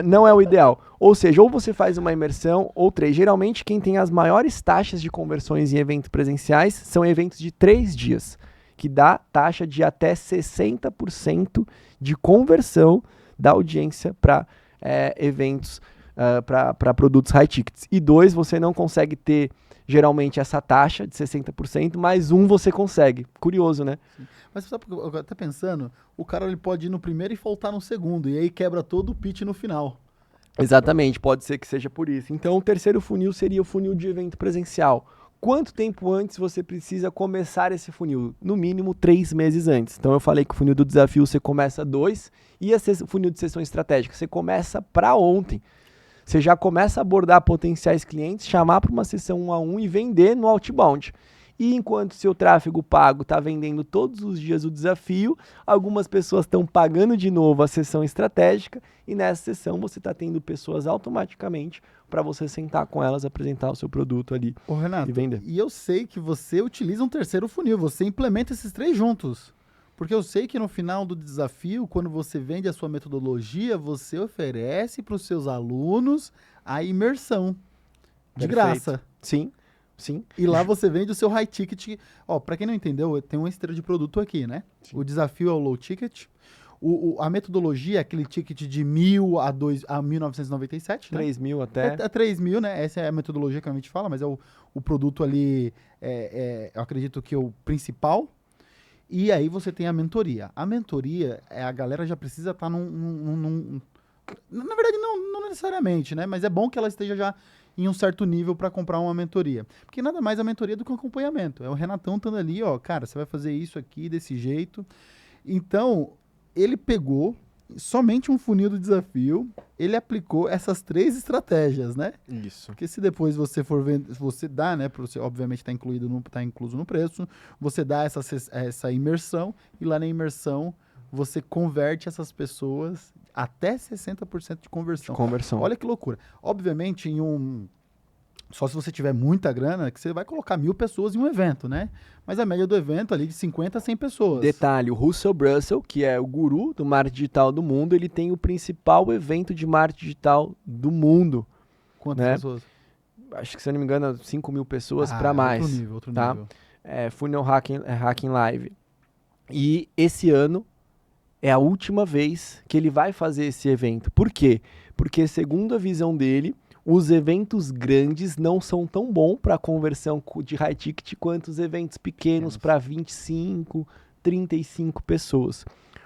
não é o ideal. Ou seja, ou você faz uma imersão, ou 3. Geralmente, quem tem as maiores taxas de conversões em eventos presenciais são eventos de 3 dias, que dá taxa de até 60% de conversão da audiência para eventos, para produtos high tickets. E 2, você não consegue ter geralmente essa taxa de 60%, mas 1 você consegue. Curioso, né? Sim. Mas sabe, eu tô pensando, o cara ele pode ir no primeiro e faltar no segundo, e aí quebra todo o pitch no final. Exatamente, pode ser que seja por isso. Então, o terceiro funil seria o funil de evento presencial. Quanto tempo antes você precisa começar esse funil? No mínimo 3 meses antes. Então, eu falei que o funil do desafio você começa 2, e o funil de sessão estratégica você começa para ontem. Você já começa a abordar potenciais clientes, chamar para uma sessão 1 a 1 e vender no outbound. E enquanto seu tráfego pago está vendendo todos os dias o desafio, algumas pessoas estão pagando de novo a sessão estratégica e nessa sessão você está tendo pessoas automaticamente para você sentar com elas, apresentar o seu produto ali. Ô, Renato, e vender. E eu sei que você utiliza um terceiro funil, você implementa esses 3 juntos. Porque eu sei que no final do desafio, quando você vende a sua metodologia, você oferece para os seus alunos a imersão de graça. Sim. Sim. E lá você vende o seu high ticket. Ó, para quem não entendeu, tem uma esteira de produto aqui, né? Sim. O desafio é o low ticket. A metodologia é aquele ticket de 1.000 a 1.997, né? 3.000 até. É 3.000, né? Essa é a metodologia que a gente fala, mas é o produto ali, eu acredito que é o principal. E aí você tem a mentoria. A mentoria, a galera já precisa estar na verdade, não necessariamente, né? Mas é bom que ela esteja já em um certo nível para comprar uma mentoria. Porque nada mais a mentoria do que um acompanhamento. É o Renatão estando ali, ó, cara, você vai fazer isso aqui desse jeito. Então, ele pegou somente um funil do desafio, ele aplicou essas 3 estratégias, né? Isso. Porque se depois você for vender, você dá, né? Você, obviamente está incluso no preço, você dá essa imersão e lá na imersão você converte essas pessoas até 60% de conversão. Conversão. Olha que loucura. Obviamente, em um Só se você tiver muita grana, que você vai colocar 1.000 pessoas em um evento, né? Mas a média do evento ali de 50 a 100 pessoas. Detalhe, o Russell Brunson, que é o guru do marketing digital do mundo, ele tem o principal evento de marketing digital do mundo. Quantas né? pessoas? Acho que, se eu não me engano, 5.000 pessoas para mais. Outro tá? nível. Funnel Hacking Live. E esse ano é a última vez que ele vai fazer esse evento. Por quê? Porque, segundo a visão dele, os eventos grandes não são tão bons para conversão de high ticket quanto os eventos pequenos para 25, 35 pessoas.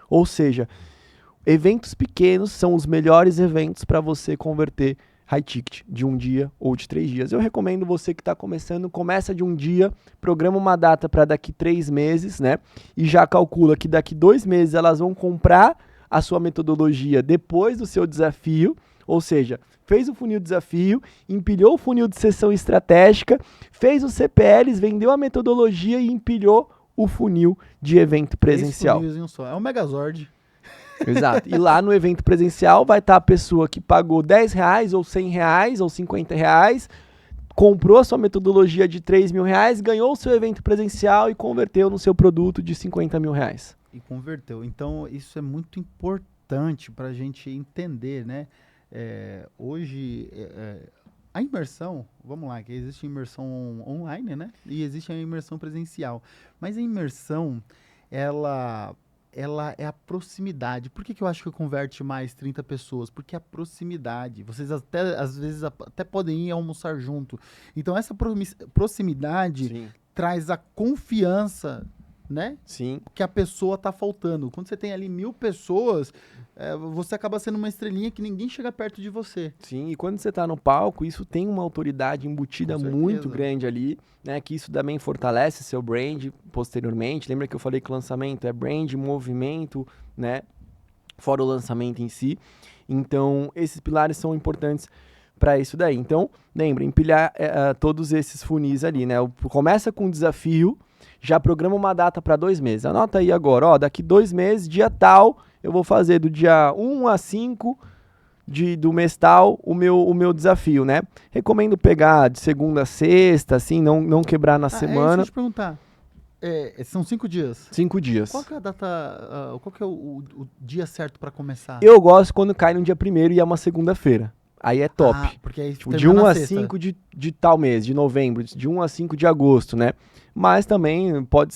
Ou seja, eventos pequenos são os melhores eventos para você converter high ticket de um dia ou de 3 dias. Eu recomendo você que está começando, começa de um dia, programa uma data para daqui 3 meses, né? E já calcula que daqui 2 meses elas vão comprar a sua metodologia depois do seu desafio, ou seja, fez o funil de desafio, empilhou o funil de sessão estratégica, fez os CPLs, vendeu a metodologia e empilhou o funil de evento presencial. 3 funis em um só. É um Megazord. Exato. E lá no evento presencial vai estar a pessoa que pagou R$10 ou R$100 ou R$50, comprou a sua metodologia de R$3.000, ganhou o seu evento presencial e converteu no seu produto de R$50.000. E converteu. Então, isso é muito importante para a gente entender, né? Hoje, a imersão, vamos lá, que existe imersão online, né? E existe a imersão presencial. Mas a imersão, ela é a proximidade. Por que eu acho que converte mais 30 pessoas? Porque é a proximidade. Vocês até, às vezes, até podem ir almoçar junto. Então, essa proximidade Sim. traz a confiança, né? Sim. Que a pessoa tá faltando. Quando você tem ali 1.000 pessoas, você acaba sendo uma estrelinha que ninguém chega perto de você. Sim, e quando você tá no palco, isso tem uma autoridade embutida muito grande ali, né? Que isso também fortalece seu brand posteriormente. Lembra que eu falei que o lançamento é brand, movimento, né? Fora o lançamento em si. Então, esses pilares são importantes para isso daí. Então, lembra, empilhar todos esses funis ali, né? Começa com um desafio, já programa uma data para 2 meses. Anota aí agora, ó, daqui 2 meses, dia tal, eu vou fazer do dia 1 a 5 do mês tal o meu desafio, né? Recomendo pegar de segunda a sexta, assim, não quebrar na semana. Deixa eu te perguntar. São 5 dias? 5 dias. Qual que é a data, qual que é o dia certo para começar? Eu gosto quando cai no dia 1º e é uma segunda-feira. Aí é top. Porque aí tipo, de 1 a 5 de tal mês, de novembro, de 1 a 5 de agosto, né? Mas também pode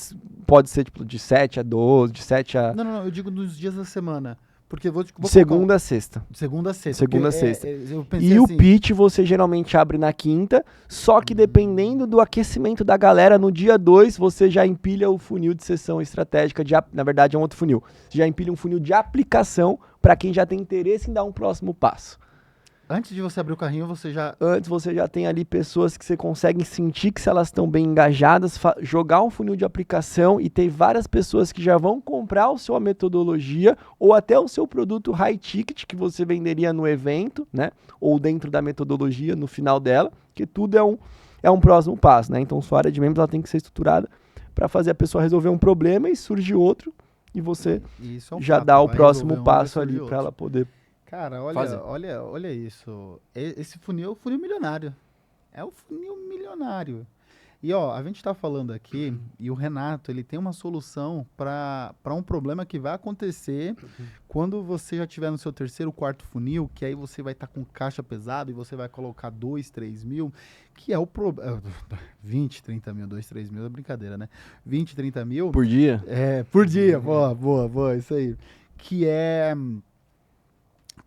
ser tipo de 7 a 12, de 7 a... Não, eu digo nos dias da semana. Porque vou segunda a sexta. Segunda a sexta. Segunda a sexta. Eu pensei e assim, o pitch você geralmente abre na quinta, só que dependendo do aquecimento da galera, no dia 2 você já empilha o funil de sessão estratégica, na verdade é um outro funil. Você já empilha um funil de aplicação para quem já tem interesse em dar um próximo passo. Antes de você abrir o carrinho, Antes você já tem ali pessoas que você consegue sentir que se elas estão bem engajadas, jogar um funil de aplicação e ter várias pessoas que já vão comprar a sua metodologia ou até o seu produto high ticket que você venderia no evento, né? Ou dentro da metodologia, no final dela, que tudo é um próximo passo, né? Então, sua área de membros ela tem que ser estruturada para fazer a pessoa resolver um problema e surge outro e você já dá o próximo passo ali para ela poder... Cara, olha isso. Esse funil é o funil milionário. É o funil milionário. E ó, a gente tá falando aqui, e o Renato, ele tem uma solução para um problema que vai acontecer quando você já tiver no seu 3º, 4º funil, que aí você vai estar com caixa pesado e você vai colocar 2, 3 mil, que é o problema... 20, 30 mil, 2, 3 mil é brincadeira, né? 20, 30 mil... Por dia? Por dia. Boa, isso aí. Que é...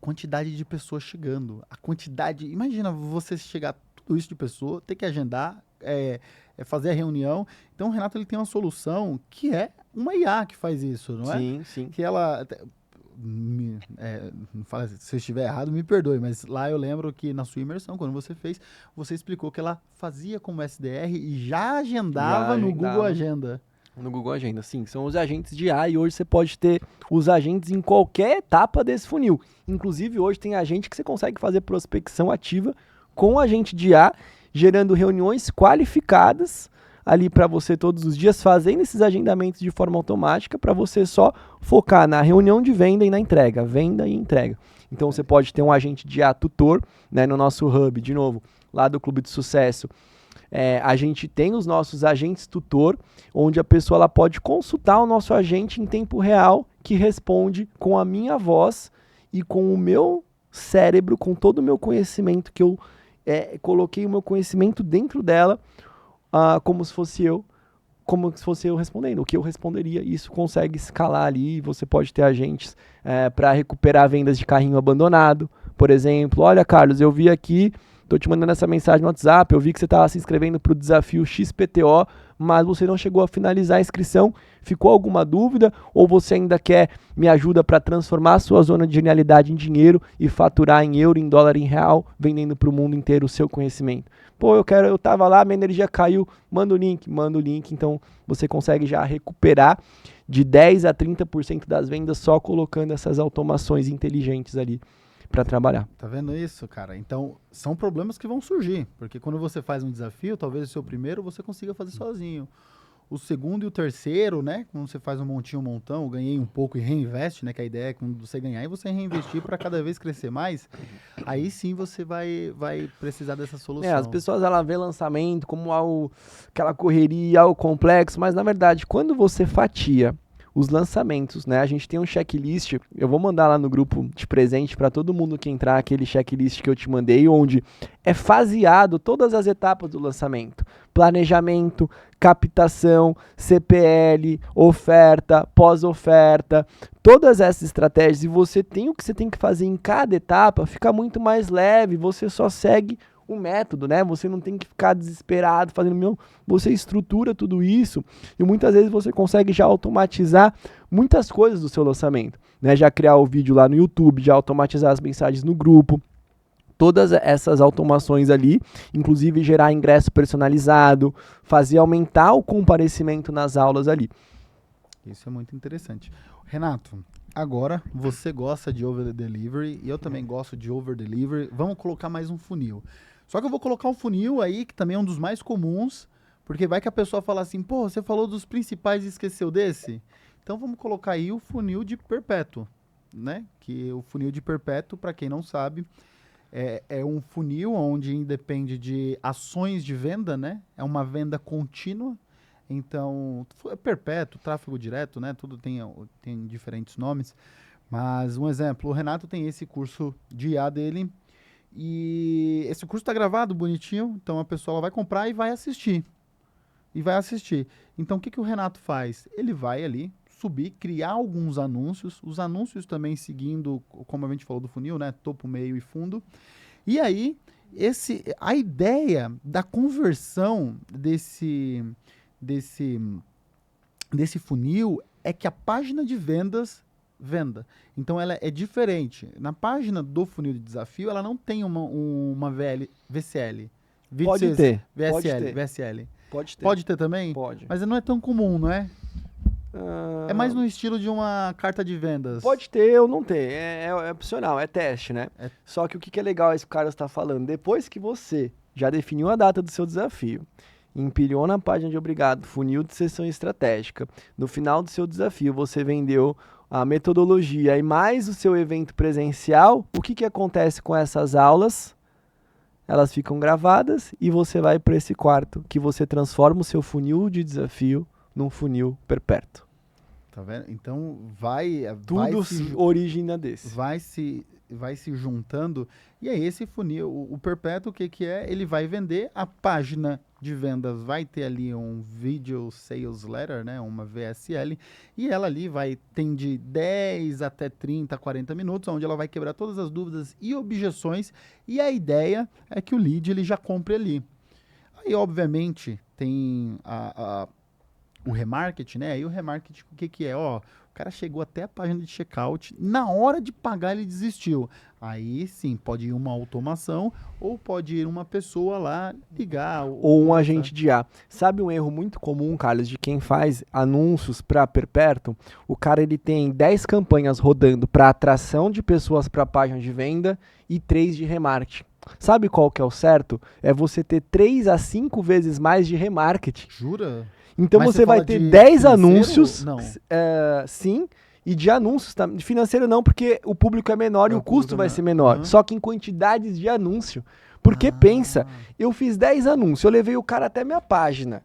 quantidade de pessoas chegando. A quantidade... Imagina você chegar tudo isso de pessoa, ter que agendar, fazer a reunião. Então, o Renato ele tem uma solução que é uma IA que faz isso, não é? Sim. Que ela... se eu estiver errado, me perdoe, mas lá eu lembro que na sua imersão, quando você fez, você explicou que ela fazia como SDR e já agendava no Google Agenda. No Google Agenda, sim. São os agentes de IA e hoje você pode ter os agentes em qualquer etapa desse funil. Inclusive, hoje tem agente que você consegue fazer prospecção ativa com o agente de IA, gerando reuniões qualificadas ali para você todos os dias, fazendo esses agendamentos de forma automática para você só focar na reunião de venda e na entrega, venda e entrega. Então, você pode ter um agente de IA tutor, né, no nosso hub, de novo, lá do Clube de Sucesso, a gente tem os nossos agentes tutor, onde a pessoa ela pode consultar o nosso agente em tempo real, que responde com a minha voz e com o meu cérebro, com todo o meu conhecimento, que eu coloquei o meu conhecimento dentro dela, como se fosse eu respondendo, o que eu responderia. Isso consegue escalar ali, você pode ter agentes para recuperar vendas de carrinho abandonado, por exemplo. Olha, Carlos, eu vi aqui, tô te mandando essa mensagem no WhatsApp, eu vi que você estava se inscrevendo para o desafio XPTO, mas você não chegou a finalizar a inscrição. Ficou alguma dúvida? Ou você ainda quer me ajuda para transformar a sua zona de genialidade em dinheiro e faturar em euro, em dólar, em real, vendendo para o mundo inteiro o seu conhecimento? Pô, eu tava lá, minha energia caiu, manda o link. Então você consegue já recuperar de 10 a 30% das vendas só colocando essas automações inteligentes ali para trabalhar. Tá vendo isso, cara? Então, são problemas que vão surgir, porque quando você faz um desafio, talvez o seu primeiro você consiga fazer sozinho. O segundo e o terceiro, né? Quando você faz um montinho, um montão, eu ganhei um pouco e reinveste, né? Que a ideia é quando você ganhar e você reinvestir para cada vez crescer mais, aí sim você vai precisar dessa solução. As pessoas ela vê lançamento como algo, aquela correria, algo complexo, mas na verdade, quando você fatia os lançamentos, né? A gente tem um checklist, eu vou mandar lá no grupo de presente para todo mundo que entrar, aquele checklist que eu te mandei, onde é faseado todas as etapas do lançamento. Planejamento, captação, CPL, oferta, pós-oferta, todas essas estratégias, e você tem o que você tem que fazer em cada etapa, fica muito mais leve, você só segue o método, né? Você não tem que ficar desesperado fazendo você estrutura tudo isso e muitas vezes você consegue já automatizar muitas coisas do seu lançamento, né? Já criar o vídeo lá no YouTube, já automatizar as mensagens no grupo, todas essas automações ali, inclusive gerar ingresso personalizado, fazer aumentar o comparecimento nas aulas ali. Isso é muito interessante. Renato, agora você gosta de over-delivery e eu também gosto de over-delivery. Vamos colocar mais um funil. Só que eu vou colocar um funil aí, que também é um dos mais comuns, porque vai que a pessoa fala assim, pô, você falou dos principais e esqueceu desse? Então vamos colocar aí o funil de perpétuo, né? Que o funil de perpétuo, para quem não sabe, é um funil onde independe de ações de venda, né? É uma venda contínua. Então, é perpétuo, tráfego direto, né? Tudo tem diferentes nomes. Mas, um exemplo, o Renato tem esse curso de IA dele. E esse curso está gravado, bonitinho. Então, a pessoa ela vai comprar e vai assistir. Então, o que o Renato faz? Ele vai ali subir, criar alguns anúncios. Os anúncios também seguindo, como a gente falou do funil, né? Topo, meio e fundo. E aí, a ideia da conversão desse funil é que a página de vendas venda. Então ela é diferente. Na página do funil de desafio, ela não tem uma VCL. Pode ter. VSL. Pode ter. Pode ter também? Pode. Mas não é tão comum, não é? É mais no estilo de uma carta de vendas. Pode ter ou não ter. É opcional, é teste, né? Só que o que é legal esse cara está falando? Depois que você já definiu a data do seu desafio, empilhou na página de obrigado, funil de sessão estratégica. No final do seu desafio, você vendeu a metodologia e mais o seu evento presencial. O que acontece com essas aulas? Elas ficam gravadas e você vai para esse quarto que você transforma o seu funil de desafio num funil perpétuo. Tá vendo? Então tudo origina desse. Vai se juntando. E aí esse funil, o perpétuo, o que é? Ele vai vender, a página de vendas vai ter ali um Video Sales Letter, né? Uma VSL, e ela ali tem de 10 até 30, 40 minutos, onde ela vai quebrar todas as dúvidas e objeções, e a ideia é que o lead ele já compre ali. Aí, obviamente, tem o remarketing, né? Aí o remarketing, o que é? O cara chegou até a página de checkout, na hora de pagar ele desistiu. Aí sim, pode ir uma automação ou pode ir uma pessoa lá ligar. Ou um agente de IA. Sabe um erro muito comum, Carlos, de quem faz anúncios para perpétuo? O cara ele tem 10 campanhas rodando para atração de pessoas para a página de venda e 3 de remarketing. Sabe qual que é o certo? É você ter 3 a 5 vezes mais de remarketing. Jura? Então você vai ter 10 anúncios, sim, e de anúncios, tá? De financeiro não, porque o público é menor e o custo vai ser menor. Só que em quantidades de anúncio. Porque pensa, eu fiz 10 anúncios, eu levei o cara até minha página.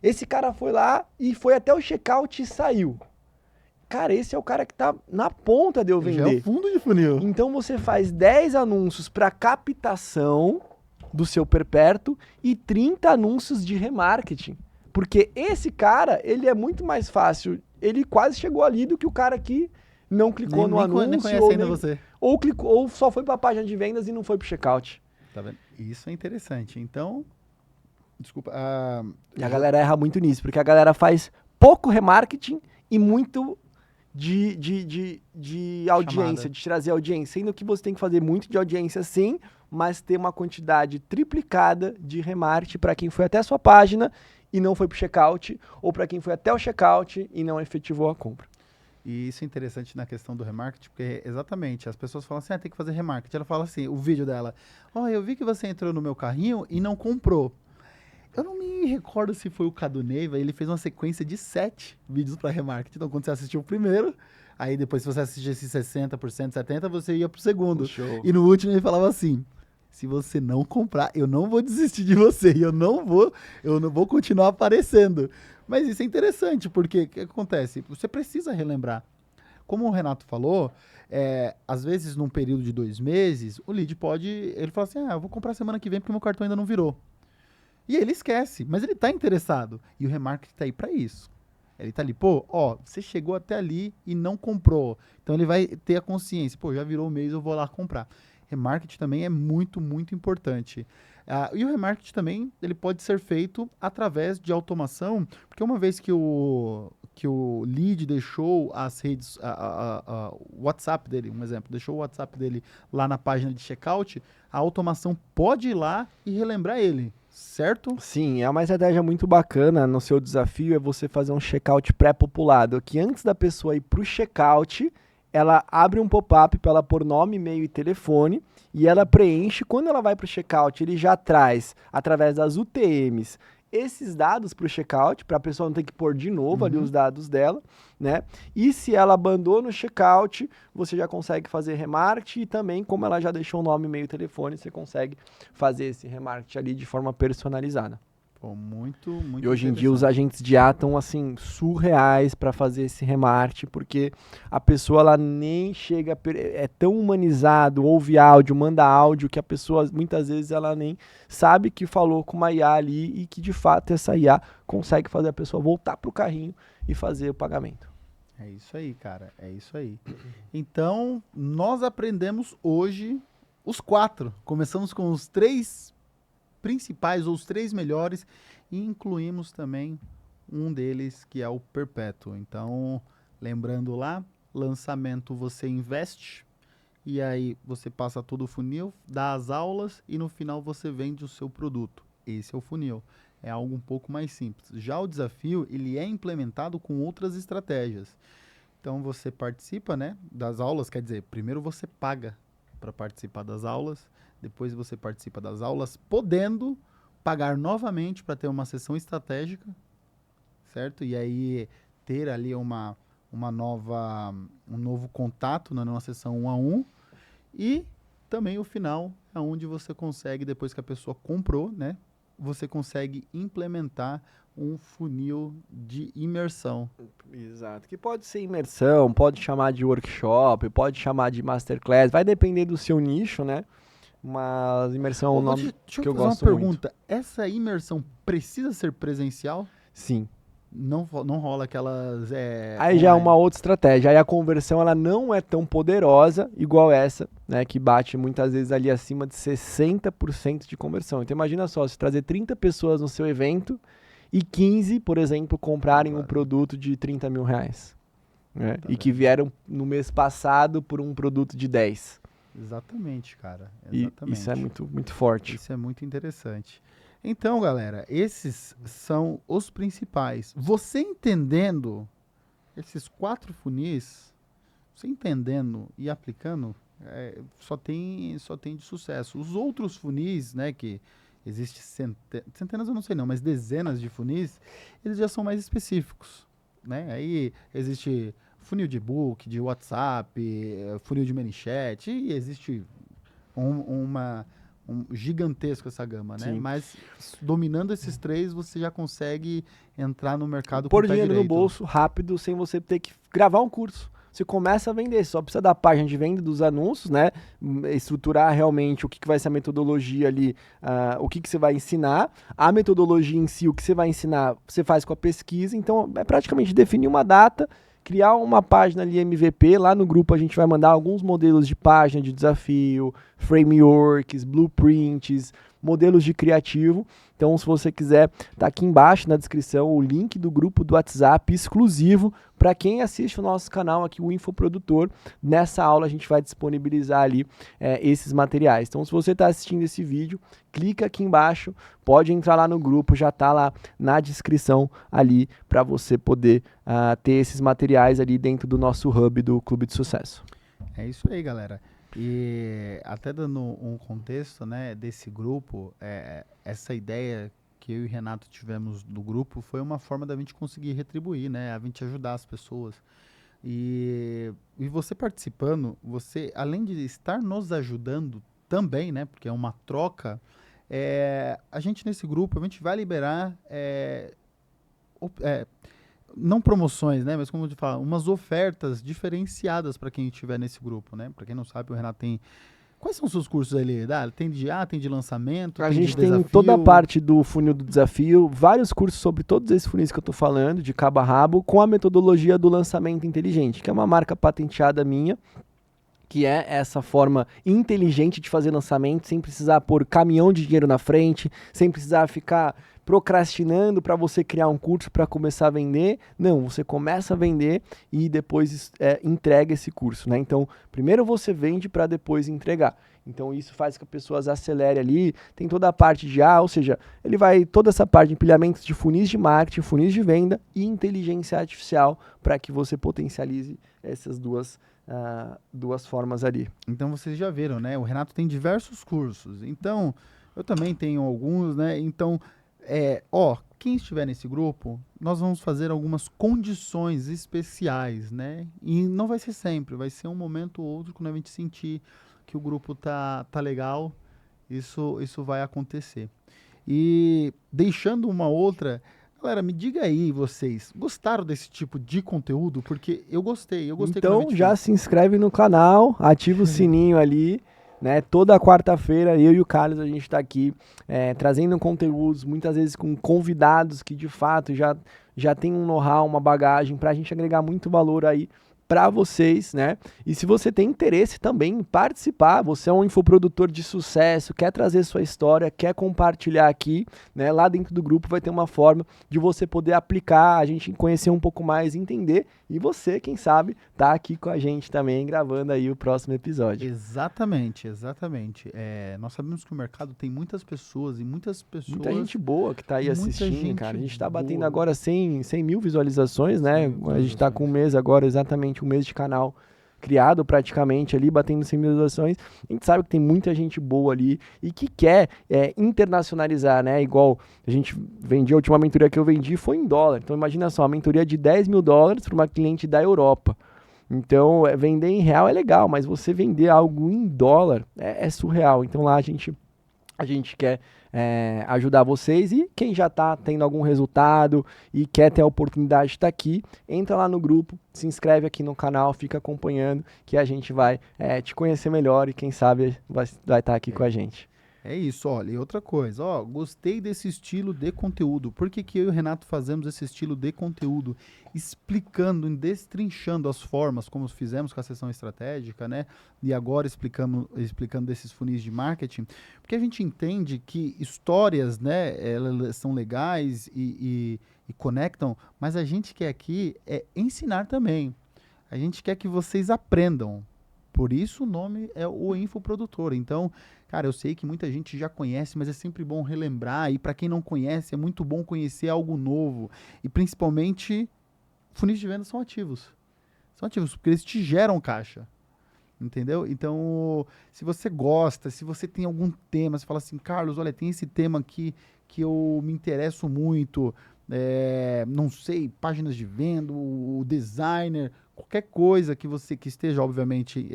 Esse cara foi lá e foi até o checkout e saiu. Cara, esse é o cara que tá na ponta de eu Já é o vender. fundo de funil. Então você faz 10 anúncios para captação do seu perpétuo e 30 anúncios de remarketing. Porque esse cara, ele é muito mais fácil, ele quase chegou ali do que o cara que não clicou no anúncio. Nem conhece ainda você. Ou clicou, ou só foi para a página de vendas e não foi para o checkout. Tá vendo? Isso é interessante. Então, desculpa. E a galera erra muito nisso, porque a galera faz pouco remarketing e muito de audiência, Chamada. de trazer audiência. Sendo que você tem que fazer muito de audiência sim, mas ter uma quantidade triplicada de remarketing para quem foi até a sua página e não foi para o checkout, ou para quem foi até o checkout e não efetivou a compra. E isso é interessante na questão do remarketing, porque exatamente, as pessoas falam assim, tem que fazer remarketing. Ela fala assim, o vídeo dela, eu vi que você entrou no meu carrinho e não comprou. Eu não me recordo se foi o Cadu Neiva, ele fez uma sequência de 7 vídeos para remarketing. Então, quando você assistiu o primeiro, aí depois se você assistisse 60%, 70%, você ia pro segundo. Show. E no último ele falava assim, se você não comprar, eu não vou desistir de você, eu não vou continuar aparecendo. Mas isso é interessante, porque o que acontece? Você precisa relembrar. Como o Renato falou, às vezes num período de 2 meses, o lead ele fala assim, eu vou comprar semana que vem porque meu cartão ainda não virou. E ele esquece, mas ele tá interessado. E o remarketing tá aí para isso. Ele tá ali, você chegou até ali e não comprou. Então ele vai ter a consciência, já virou o mês, eu vou lá comprar. Remarketing também é muito, muito importante. E o remarketing também, ele pode ser feito através de automação, porque uma vez que o lead deixou as redes, o WhatsApp dele, um exemplo, deixou o WhatsApp dele lá na página de checkout, a automação pode ir lá e relembrar ele, certo? Sim, é uma estratégia muito bacana. No seu desafio é você fazer um checkout pré-populado, que antes da pessoa ir para o checkout, ela abre um pop-up para ela pôr nome, e-mail e telefone e ela preenche. Quando ela vai para o checkout, ele já traz, através das UTMs, esses dados para o checkout, para a pessoa não ter que pôr de novo ali os dados dela, né? E se ela abandona o checkout, você já consegue fazer remarketing e também, como ela já deixou o nome, e-mail e telefone, você consegue fazer esse remarketing ali de forma personalizada. Muito, muito. E hoje em dia os agentes de IA estão assim surreais para fazer esse remarketing, porque a pessoa ela nem chega, é tão humanizado, ouve áudio, manda áudio, que a pessoa muitas vezes ela nem sabe que falou com uma IA ali e que de fato essa IA consegue fazer a pessoa voltar pro carrinho e fazer o pagamento. É isso aí, cara, é isso aí. Então, nós aprendemos hoje os 4. Começamos com os 3 principais ou os 3 melhores e incluímos também um deles que é o perpétuo. Então, lembrando lá, lançamento você investe e aí você passa todo o funil, dá as aulas e no final você vende o seu produto. Esse é o funil. É algo um pouco mais simples. Já o desafio, ele é implementado com outras estratégias. Então você participa, né, das aulas, quer dizer, primeiro você paga para participar das aulas, depois você participa das aulas, podendo pagar novamente para ter uma sessão estratégica, certo? E aí ter ali um novo contato numa sessão 1 a 1 e também o final é onde você consegue, depois que a pessoa comprou, né, você consegue implementar um funil de imersão. Exato, que pode ser imersão, pode chamar de workshop, pode chamar de masterclass, vai depender do seu nicho, né? Mas imersão é um nome que eu gosto uma pergunta. Essa imersão precisa ser presencial? Sim. Não rola aquelas... Aí já é uma outra estratégia. Aí a conversão ela não é tão poderosa igual essa, né? Que bate muitas vezes ali acima de 60% de conversão. Então imagina só, se trazer 30 pessoas no seu evento e 15, por exemplo, comprarem um produto de 30 mil reais. Né? E que vieram no mês passado por um produto de 10. Exatamente, cara. Exatamente. E isso é muito, muito forte. Isso é muito interessante. Então, galera, esses são os principais. Você entendendo esses 4 funis, você entendendo e aplicando, só tem de sucesso. Os outros funis, né, que existe centenas, eu não sei não, mas dezenas de funis, eles já são mais específicos, né? Aí existe funil de book, de WhatsApp, funil de ManyChat, e existe gigantesco essa gama, né? Sim. Mas dominando esses três, você já consegue entrar no mercado Pôr com o pé dinheiro no direito. bolso rápido, sem você ter que gravar um curso. Você começa a vender, só precisa da página de venda dos anúncios, né? Estruturar realmente o que vai ser a metodologia ali, o que você vai ensinar. A metodologia em si, o que você vai ensinar, você faz com a pesquisa. Então, é praticamente definir uma data, criar uma página ali MVP. Lá no grupo a gente vai mandar alguns modelos de página de desafio, frameworks, blueprints, modelos de criativo. Então, se você quiser, tá aqui embaixo na descrição o link do grupo do WhatsApp exclusivo para quem assiste o nosso canal aqui, o Infoprodutor. Nessa aula a gente vai disponibilizar ali esses materiais. Então, se você está assistindo esse vídeo, clica aqui embaixo, pode entrar lá no grupo, já está lá na descrição ali para você poder ter esses materiais ali dentro do nosso hub do Clube de Sucesso. É isso aí, galera. E até dando um contexto, né, desse grupo, essa ideia que eu e o Renato tivemos do grupo foi uma forma da gente conseguir retribuir, né, a gente ajudar as pessoas. E você participando, você, além de estar nos ajudando também, né, porque é uma troca, a gente nesse grupo, a gente vai liberar não promoções, né? Mas como eu te falo, umas ofertas diferenciadas para quem estiver nesse grupo, né? Para quem não sabe, o Renato tem. Quais são os seus cursos ali? Tem tem de lançamento, A tem gente de tem desafio? toda a parte do funil do desafio, vários cursos sobre todos esses funis que eu tô falando, de cabo a rabo, com a metodologia do lançamento inteligente, que é uma marca patenteada minha, que é essa forma inteligente de fazer lançamento, sem precisar pôr caminhão de dinheiro na frente, sem precisar ficar procrastinando para você criar um curso para começar a vender. Não, você começa a vender e depois entrega esse curso, né? Então, primeiro você vende para depois entregar. Então, isso faz com que as pessoas acelerem ali. Tem toda a parte de ou seja, ele vai toda essa parte de empilhamentos de funis de marketing, funis de venda e inteligência artificial para que você potencialize essas duas formas ali. Então vocês já viram, né? O Renato tem diversos cursos. Então, eu também tenho alguns, né? Então, quem estiver nesse grupo, nós vamos fazer algumas condições especiais, né? E não vai ser sempre, vai ser um momento ou outro quando a gente sentir que o grupo tá legal, isso vai acontecer. E deixando uma outra, galera, me diga aí, vocês, gostaram desse tipo de conteúdo? Porque eu gostei quando a Então gente já fez. se inscreve no canal, ativa o sininho ali, né? Toda quarta-feira eu e o Carlos a gente está aqui trazendo conteúdos, muitas vezes com convidados que de fato já tem um know-how, uma bagagem para a gente agregar muito valor aí para vocês, né? E se você tem interesse também em participar, você é um infoprodutor de sucesso, quer trazer sua história, quer compartilhar aqui, né? Lá dentro do grupo vai ter uma forma de você poder aplicar, a gente conhecer um pouco mais, entender, e você, quem sabe, tá aqui com a gente também, gravando aí o próximo episódio. Exatamente. Nós sabemos que o mercado tem muitas pessoas. Muita gente boa que tá aí assistindo, gente cara. A gente tá batendo boa. agora 100 mil visualizações, né? A gente tá com um mês agora, exatamente um mês de canal criado praticamente ali, batendo 100 mil visualizações. A gente sabe que tem muita gente boa ali e que quer internacionalizar, né? Igual a gente vendia, a última mentoria que eu vendi foi em dólar. Então imagina só, uma mentoria de $10 mil para uma cliente da Europa. Então, vender em real é legal, mas você vender algo em dólar é surreal. Então lá a gente quer ajudar vocês, e quem já está tendo algum resultado e quer ter a oportunidade de estar aqui, entra lá no grupo, se inscreve aqui no canal, fica acompanhando que a gente vai te conhecer melhor e quem sabe vai estar aqui com a gente. É isso, olha, e outra coisa, gostei desse estilo de conteúdo. Por que eu e o Renato fazemos esse estilo de conteúdo? Explicando, destrinchando as formas, como fizemos com a sessão estratégica, né? E agora explicando desses funis de marketing, porque a gente entende que histórias, né, elas são legais e conectam, mas a gente quer aqui ensinar também. A gente quer que vocês aprendam. Por isso o nome é o Infoprodutor. Então, cara, eu sei que muita gente já conhece, mas é sempre bom relembrar. E para quem não conhece, é muito bom conhecer algo novo. E principalmente, funis de venda são ativos. São ativos, porque eles te geram caixa. Entendeu? Então, se você gosta, se você tem algum tema, você fala assim, Carlos, olha, tem esse tema aqui que eu me interesso muito, não sei, páginas de venda, o designer, qualquer coisa que esteja, obviamente,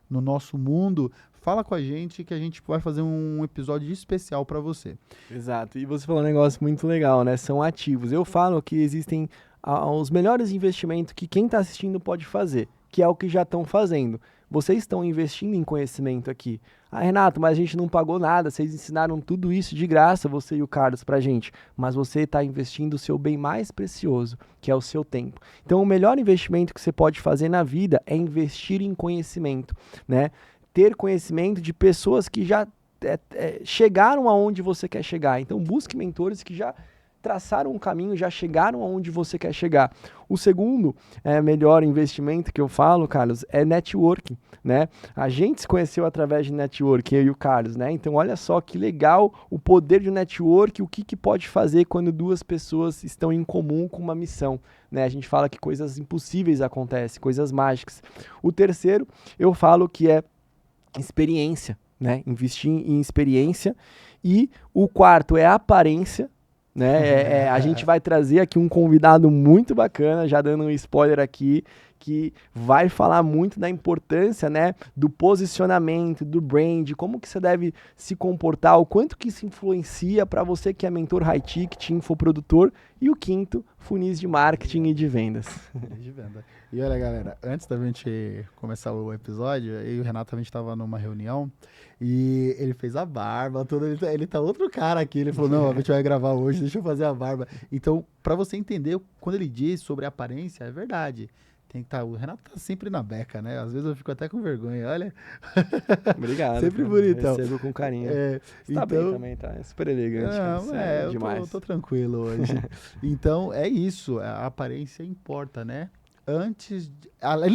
no nosso mundo, fala com a gente que a gente vai fazer um episódio especial para você. Exato. E você falou um negócio muito legal, né? São ativos. Eu falo que existem os melhores investimentos que quem está assistindo pode fazer, que é o que já estão fazendo. Vocês estão investindo em conhecimento aqui. Ah, Renato, mas a gente não pagou nada, vocês ensinaram tudo isso de graça, você e o Carlos, pra gente. Mas você está investindo o seu bem mais precioso, que é o seu tempo. Então, o melhor investimento que você pode fazer na vida é investir em conhecimento, né? Ter conhecimento de pessoas que já chegaram aonde você quer chegar. Então, busque mentores que já traçaram um caminho, já chegaram aonde você quer chegar. O segundo melhor investimento que eu falo, Carlos, é networking, né? A gente se conheceu através de networking, eu e o Carlos, né? Então, olha só que legal o poder de network, o que pode fazer quando duas pessoas estão em comum com uma missão, né? A gente fala que coisas impossíveis acontecem, coisas mágicas. O terceiro, eu falo que é experiência, né? Investir em experiência. E o quarto é aparência, né? A gente vai trazer aqui um convidado muito bacana, já dando um spoiler aqui, que vai falar muito da importância, né, do posicionamento, do brand, como que você deve se comportar, o quanto que isso influencia para você que é mentor high ticket, infoprodutor, e o quinto, funis de marketing e de vendas. De venda. E olha, galera, antes da gente começar o episódio, eu e o Renato, a gente estava numa reunião e ele fez a barba, toda, ele tá outro cara aqui, ele falou, não, a gente vai gravar hoje, deixa eu fazer a barba. Então, para você entender, quando ele diz sobre aparência, é verdade. Tem que o Renato tá sempre na beca, né? Às vezes eu fico até com vergonha, olha. Obrigado. Sempre bonitão. Recebo com carinho. Você tá bem também, tá? É super elegante. Não, eu demais. tô tranquilo hoje. Então, é isso. A aparência importa, né?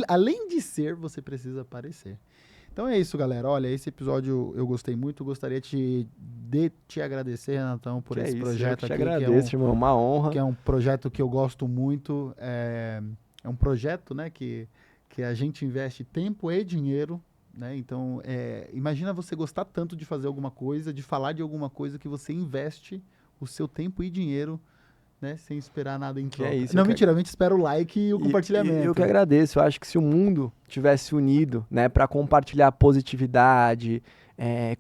Além de ser, você precisa aparecer. Então é isso, galera. Olha, esse episódio eu gostei muito. Gostaria de te agradecer, Renatão, por esse projeto aqui. Eu te agradeço, irmão. Uma honra. Que é um projeto que eu gosto muito. É um projeto, né, que a gente investe tempo e dinheiro, né? Então, imagina você gostar tanto de fazer alguma coisa, de falar de alguma coisa, que você investe o seu tempo e dinheiro, né, sem esperar nada em troca. Não, mentira, a gente espera o like e o compartilhamento. Eu que agradeço. Eu acho que se o mundo tivesse unido, né, para compartilhar positividade,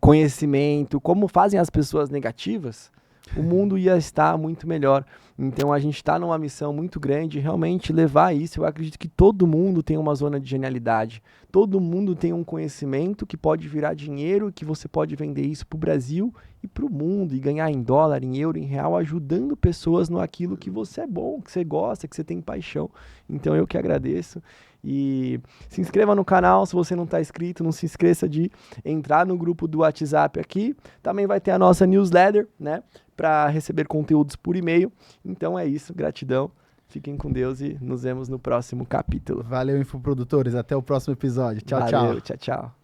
conhecimento, como fazem as pessoas negativas, o mundo ia estar muito melhor. Então a gente está numa missão muito grande, realmente levar isso. Eu acredito que todo mundo tem uma zona de genialidade. Todo mundo tem um conhecimento que pode virar dinheiro, que você pode vender isso para o Brasil e para o mundo, e ganhar em dólar, em euro, em real, ajudando pessoas no aquilo que você é bom, que você gosta, que você tem paixão. Então eu que agradeço. E se inscreva no canal, se você não está inscrito, não se esqueça de entrar no grupo do WhatsApp aqui. Também vai ter a nossa newsletter, né, para receber conteúdos por e-mail. Então é isso, gratidão, fiquem com Deus e nos vemos no próximo capítulo. Valeu, infoprodutores, até o próximo episódio. Tchau, Valeu, tchau.